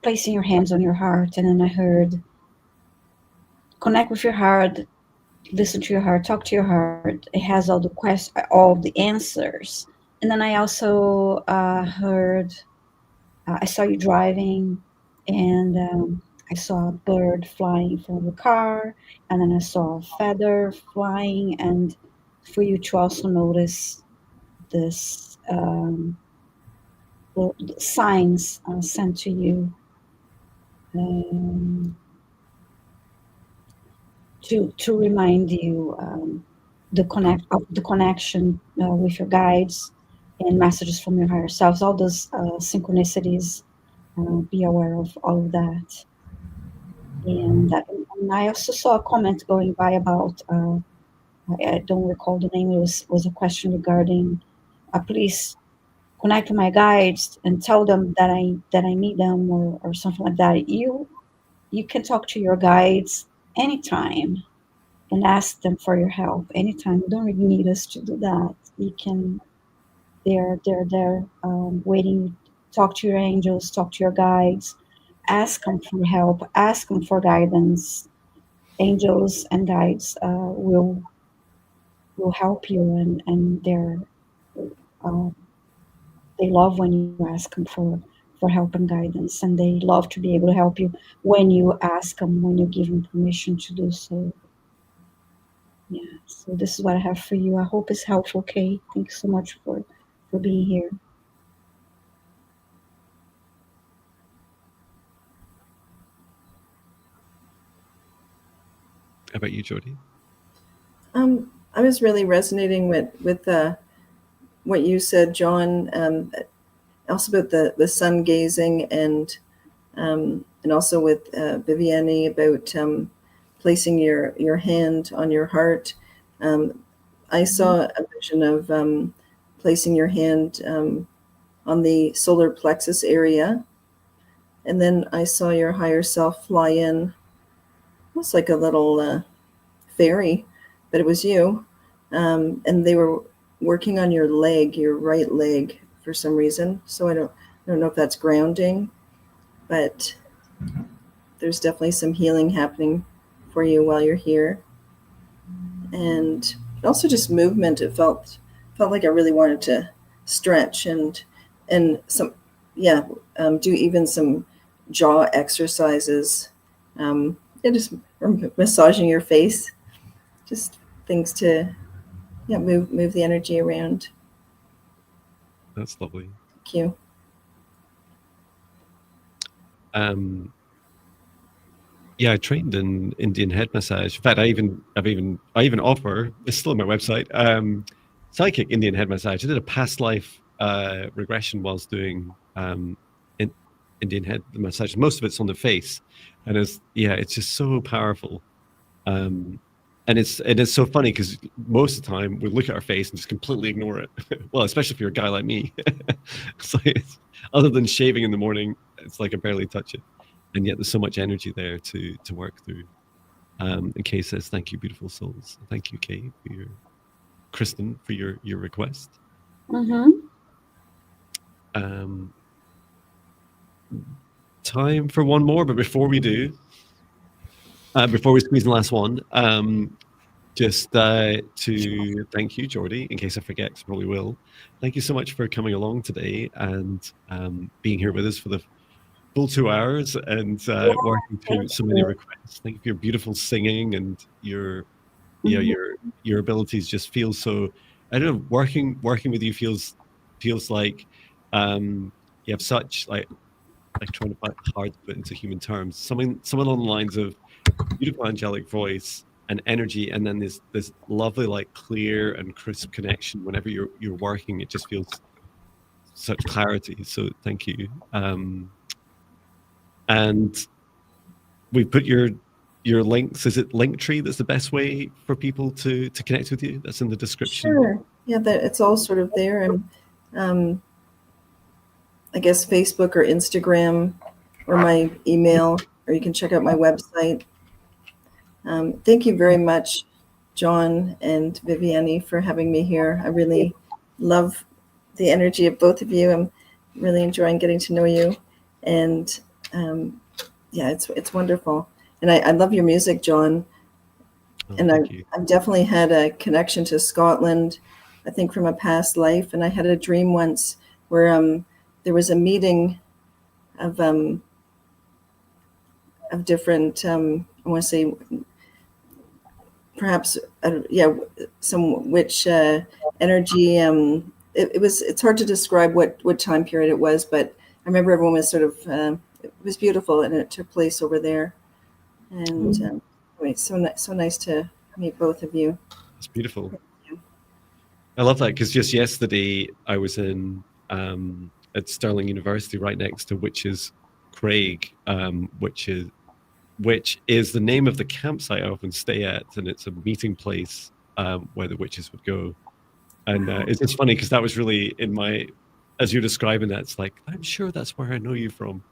B: placing your hands on your heart, and then I heard, connect with your heart, listen to your heart, talk to your heart. It has all the answers. And then I also heard, I saw you driving, and I saw a bird flying from the car, and then I saw a feather flying, and for you to also notice this signs sent to you um, to remind you the connection with your guides and messages from your higher selves. All those synchronicities. Be aware of all of that. And I also saw a comment going by about I don't recall the name. It was a question regarding please connect to my guides and tell them that I need them, or something like that. You can talk to your guides anytime and ask them for your help anytime. You don't really need us to do that. You can. They're there waiting. Talk to your angels. Talk to your guides. Ask them for help. Ask them for guidance. Angels and guides will help you, and uh, they love when you ask them for help and guidance, and they love to be able to help you when you ask them, when you give them permission to do so. Yeah, so this is what I have for you. I hope it's helpful, Kay. Thanks so much for being here.
A: how about you, Jordi?
C: I was really resonating with what you said, Jon. Also about the sun gazing, and also with Viviane about placing your hand on your heart. I saw a vision of placing your hand on the solar plexus area, and then I saw your higher self fly in, almost like a little fairy, but it was you. And they were working on your leg, your right leg, for some reason. So I don't know if that's grounding, but there's definitely some healing happening for you while you're here. And also just movement. It felt like I really wanted to stretch and some, do even some jaw exercises. Just massaging your face, just things to move the energy around.
A: That's lovely.
C: Thank you.
A: Yeah, I trained in Indian head massage. In fact, I even offer, it's still on my website, psychic Indian head massage. I did a past life regression whilst doing Indian head massage. Most of it's on the face, and it's just so powerful. And it is so funny because most of the time we look at our face and just completely ignore it. Well, especially if you're a guy like me. Other than shaving in the morning, it's like I barely touch it. And yet there's so much energy there to work through. And Kay says, thank you, beautiful souls. Thank you, Kay, Kristen, for your request. Time for one more, but before we do, before we squeeze the last one, just to thank you, Jordi, in case I forget, 'cause I probably will. Thank you so much for coming along today and being here with us for the full 2 hours and working through
B: thank
A: so many
B: you.
A: requests. Thank you for your beautiful singing and your
B: Mhm.
A: your abilities just feel so. I don't know. Working with you feels like you have such like trying to find hard to put into human terms. Someone on the lines of beautiful angelic voice and energy, and then this lovely like clear and crisp connection. Whenever you're working, it just feels such clarity. So thank you. And we put your links. Is it Linktree that's the best way for people to connect with you? That's in the description.
C: Sure. Yeah, that it's all sort of there, and I guess Facebook or Instagram or my email, or you can check out my website. Thank you very much, Jon and Viviane, for having me here. I really love the energy of both of you. I'm really enjoying getting to know you, and yeah, it's wonderful. And I love your music, Jon.
A: Oh,
C: And
A: thank you.
C: I've definitely had a connection to Scotland, I think from a past life. And I had a dream once where there was a meeting of different, I want to say, perhaps, yeah, some witch energy. It's hard to describe what time period it was, but I remember everyone was sort of, it was beautiful, and it took place over there. And anyway, so nice to meet both of you.
A: It's beautiful. I love that because just yesterday I was in at Stirling University, right next to Witches Craig, which is the name of the campsite I often stay at, and it's a meeting place where the witches would go. And it's just funny because that was really in my, as you're describing that, it's like I'm sure that's where I know you from.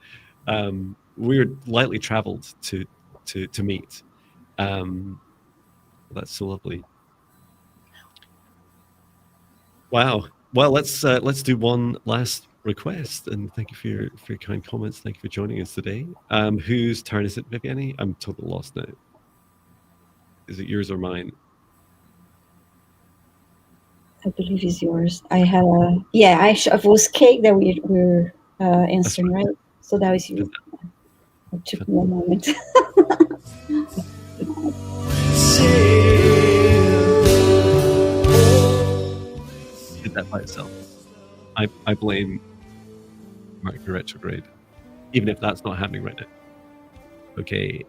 A: We were lightly traveled to meet. That's so lovely. Wow. Well, let's do one last request, and thank you for your kind comments. Thank you for joining us today. Whose turn is it, Viviane? I'm totally lost now. Is it yours or mine?
B: I believe it's yours. I had it was cake that we're answering, right? So that was you. It took me a moment.
A: Did that by itself. I blame Mercury retrograde, even if that's not happening right now. Okay.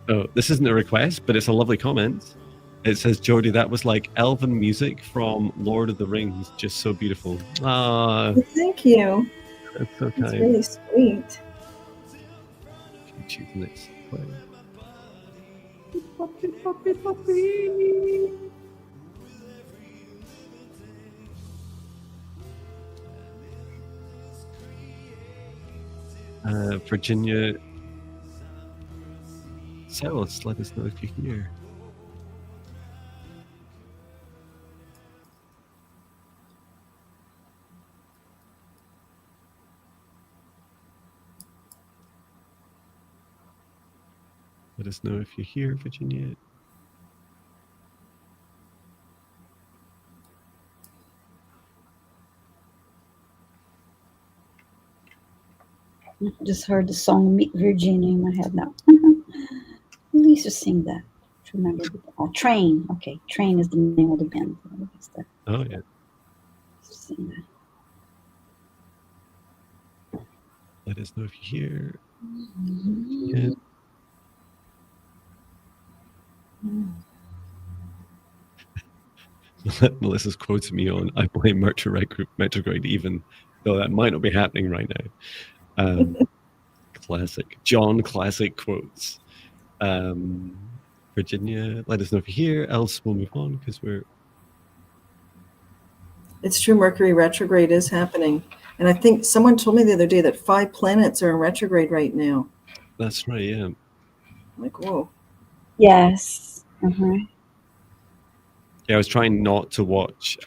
A: Oh, this isn't a request, but it's a lovely comment. It says, Jordi, that was like elven music from Lord of the Rings, just so beautiful. Ah,
C: Thank you.
A: that's so
C: That's
A: kind.
C: really sweet.
A: Can you choose the next play? Virginia, Cyrus, let us know if you hear. Let us know if you hear, Virginia.
B: Just heard the song Meet Virginia in my head now. We used to sing that. To remember. Train. Okay, Train is the name of the band.
A: Oh yeah.
B: Sing that.
A: Let us know if you hear. Yeah. Melissa's quoting me on I blame Mercury retrograde, even though that might not be happening right now. Classic. Jon classic quotes. Virginia, let us know if you're here, else we'll move on because
C: It's true, Mercury retrograde is happening. And I think someone told me the other day that 5 planets are in retrograde right now.
A: That's right, yeah.
C: I'm like, whoa.
B: Yes. Mhm.
A: Yeah, I was trying not to watch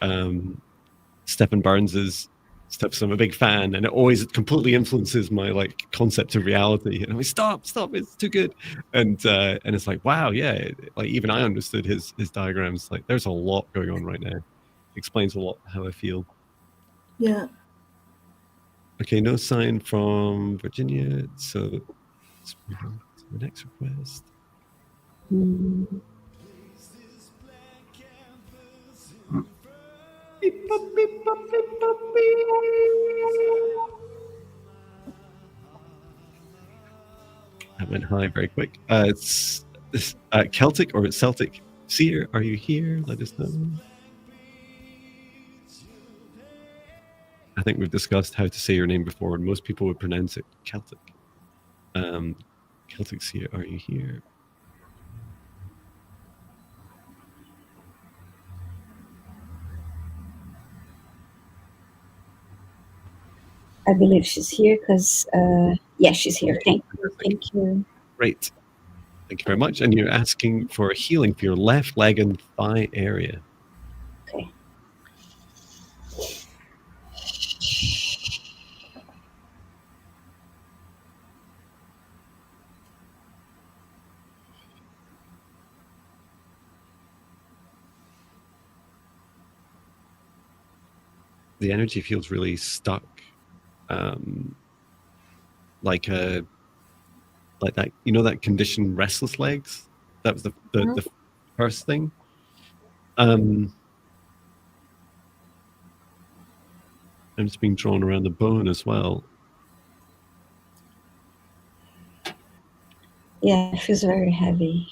A: Stephen Burns's stuff, so I'm a big fan, and it always completely influences my like concept of reality. And I'm like, stop, it's too good. And it's like, wow, yeah, like even I understood his diagrams. Like, there's a lot going on right now. Explains a lot how I feel.
C: Yeah.
A: Okay, no sign from Virginia, so let's move on to the next request.
B: Mm.
A: Beep, boop, beep, boop, beep, boop, beep. That went high very quick. It's Celtic or Celtic Seer. Are you here? Let us know. I think we've discussed how to say your name before, and most people would pronounce it Celtic. Celtic Seer, are you here?
B: I believe she's here because, yeah, she's here. Thank you. Thank you.
A: Great. Thank you very much. And you're asking for healing for your left leg and thigh area.
B: Okay.
A: The energy feels really stuck, like that, you know, that condition, restless legs. That was the first thing. I'm just being drawn around the bone as well.
B: Yeah, it feels very heavy.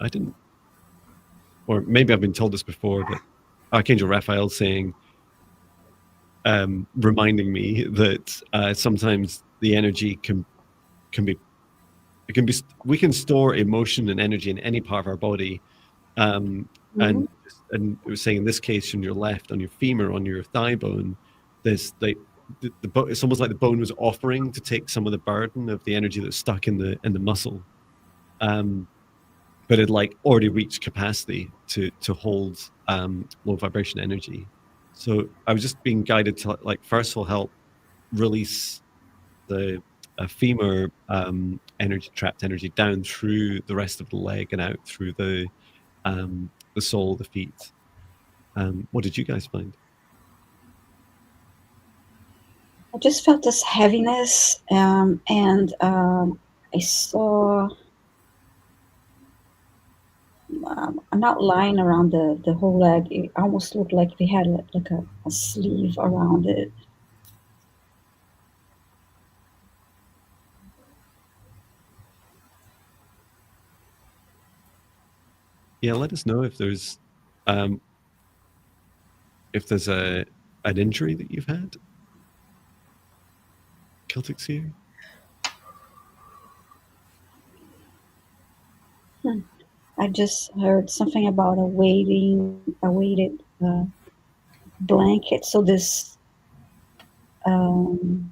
A: I didn't, or maybe I've been told this before, but Archangel Raphael saying, reminding me that sometimes the energy can be, we can store emotion and energy in any part of our body. And it was saying in this case, on your left, on your femur, on your thigh bone, there's like it's almost like the bone was offering to take some of the burden of the energy that's stuck in the muscle, but it like already reached capacity to hold low vibration energy. So I was just being guided to like first of all help release the femur energy, trapped energy, down through the rest of the leg and out through the sole of the feet. What did you guys find?
B: I just felt this heaviness, and I saw an outline around the whole leg. It almost looked like they had like a sleeve around it.
A: Yeah, let us know if there's an injury that you've had. Celtic Seer?
B: I just heard something about a weighted blanket. So this outline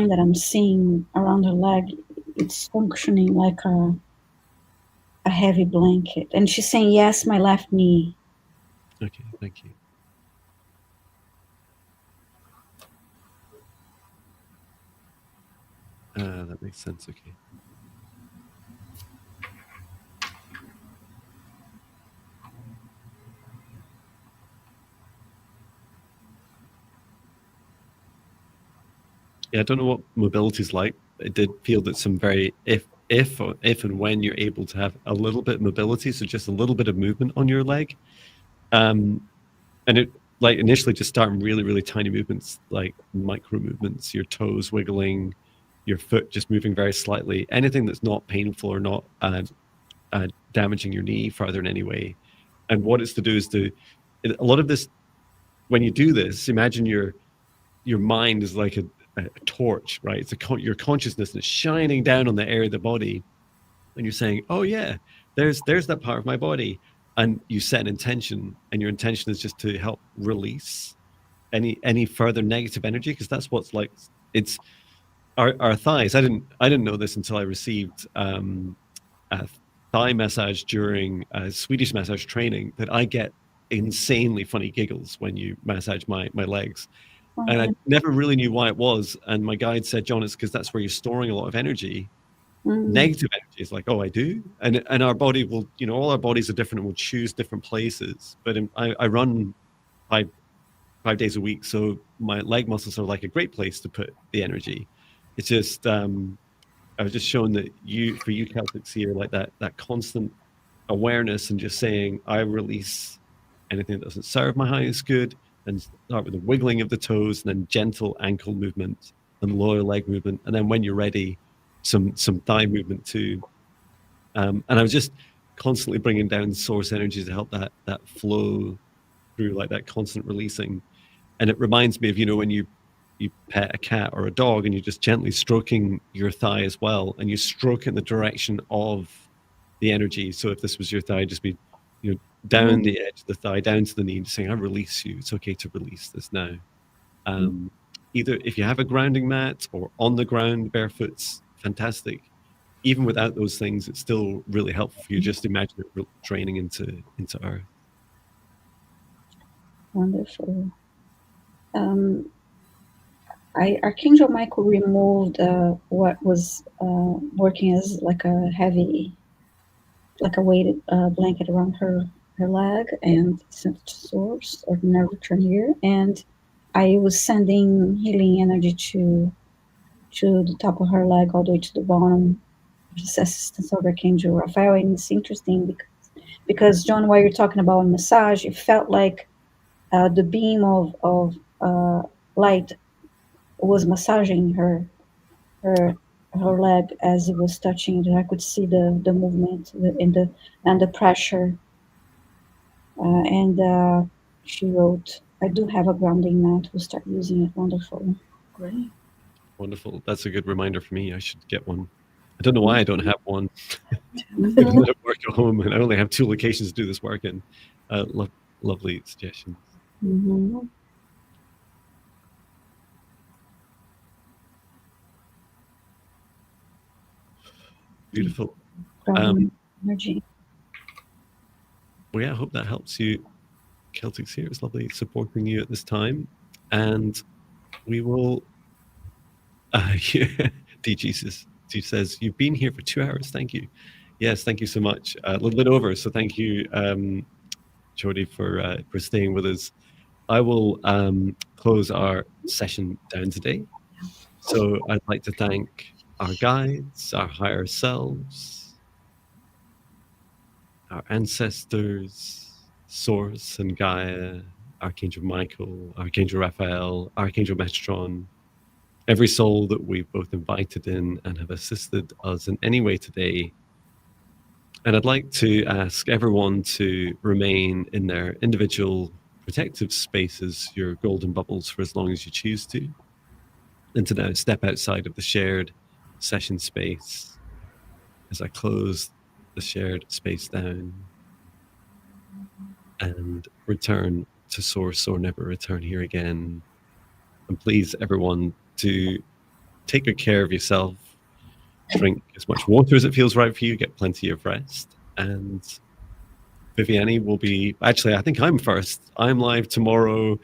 B: that I'm seeing around her leg, it's functioning like a heavy blanket. And she's saying, yes, my left knee.
A: Okay, thank you. That makes sense, okay. Yeah, I don't know what mobility is like. It did feel that some very, if and when you're able to have a little bit of mobility, so just a little bit of movement on your leg, and it like initially just starting really, really tiny movements, like micro movements, your toes wiggling, your foot just moving very slightly, anything that's not painful or not damaging your knee further in any way. And what it's to do is a lot of this, when you do this, imagine your mind is like a torch, right? It's your consciousness is shining down on the area of the body, and you're saying, oh yeah, there's that part of my body, and you set an intention, and your intention is just to help release any further negative energy, because that's what's like. It's our thighs. I didn't know this until I received a thigh massage during Swedish massage training, that I get insanely funny giggles when you massage my legs. And I never really knew why it was. And my guide said, John, it's because that's where you're storing a lot of energy. Negative energy is like, oh, I do. And our body will, all our bodies are different and will choose different places. But I run 5 days a week. So my leg muscles are like a great place to put the energy. It's just, I was just showing that for you Celtics here, like that constant awareness and just saying, I release anything that doesn't serve my highest good, and start with the wiggling of the toes, and then gentle ankle movement and lower leg movement. And then when you're ready, some thigh movement too. And I was just constantly bringing down source energy to help that flow through, like that constant releasing. And it reminds me of, when you pet a cat or a dog and you're just gently stroking your thigh as well, and you stroke in the direction of the energy. So if this was your thigh, just be down the edge of the thigh, down to the knee, just saying, I release you. It's okay to release this now. Either if you have a grounding mat or on the ground, barefoot's fantastic. Even without those things, it's still really helpful for you. Just imagine it draining into earth.
B: Wonderful. Archangel Michael removed what was working as like a weighted blanket around her leg and sent it to source or nerve return here. And I was sending healing energy to the top of her leg all the way to the bottom, with the assistance of Archangel Raphael. And it's interesting because John, while you're talking about massage, it felt like the beam of light was massaging her leg as it was touching it. I could see the movement and the pressure. And she wrote, I do have a grounding mat. We'll start using it. Wonderful.
C: Great.
A: Wonderful. That's a good reminder for me. I should get one. I don't know why I don't have one. I work at home and I only have 2 locations to do this work in. Lovely suggestions. Beautiful.
B: Energy.
A: Well, yeah, I hope that helps you, Celtics here. It's lovely supporting you at this time. And we will... DG says, you've been here for 2 hours. Thank you. Yes, thank you so much. A little bit over, so thank you, Jordi, for staying with us. I will close our session down today. So I'd like to thank our guides, our higher selves, our ancestors, Source and Gaia, Archangel Michael, Archangel Raphael, Archangel Metron, every soul that we've both invited in and have assisted us in any way today. And I'd like to ask everyone to remain in their individual protective spaces, your golden bubbles, for as long as you choose to, and to now step outside of the shared session space as I close the shared space down and return to source or never return here again. And please, everyone, to take good care of yourself, drink as much water as it feels right for you, get plenty of rest. And Viviane will be, actually, I think I'm first. I'm live tomorrow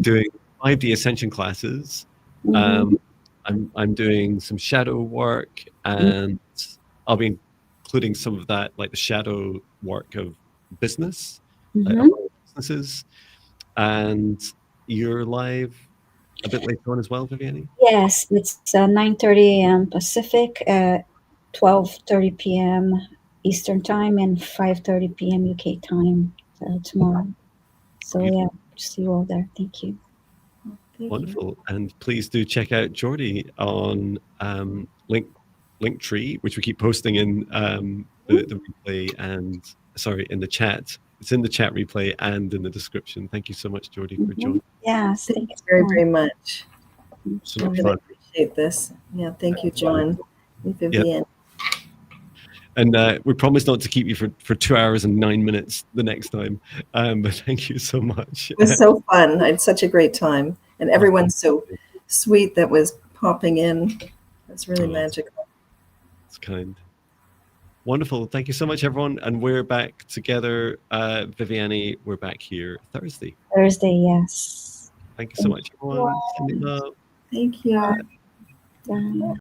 A: doing 5D Ascension classes. I'm doing some shadow work, and I'll be including some of that, like the shadow work of business, like businesses. And you're live a bit later on as well, Viviane?
B: Yes, it's 9:30 a.m. Pacific, 12:30 p.m. Eastern Time, and 5:30 p.m. UK time tomorrow. So yeah, see you all there. Thank you.
A: Wonderful. And please do check out Jordi on Linktree, which we keep posting in the replay and, in the chat. It's in the chat replay and in the description. Thank you so much, Jordi, for joining.
B: Yes,
C: thank you very, very much.
A: So
C: I really appreciate this. Yeah, thank you, John and Viviane.
A: And we promise not to keep you for 2 hours and 9 minutes the next time. But thank you so much.
C: It was so fun. I had such a great time. And everyone's so sweet that was popping in. It's really magical.
A: It's kind. Wonderful. Thank you so much, everyone. And we're back together. Viviane, we're back here Thursday.
B: Thursday, yes.
A: Thank you so much, everyone. Sending love.
C: Thank you.
B: Bye.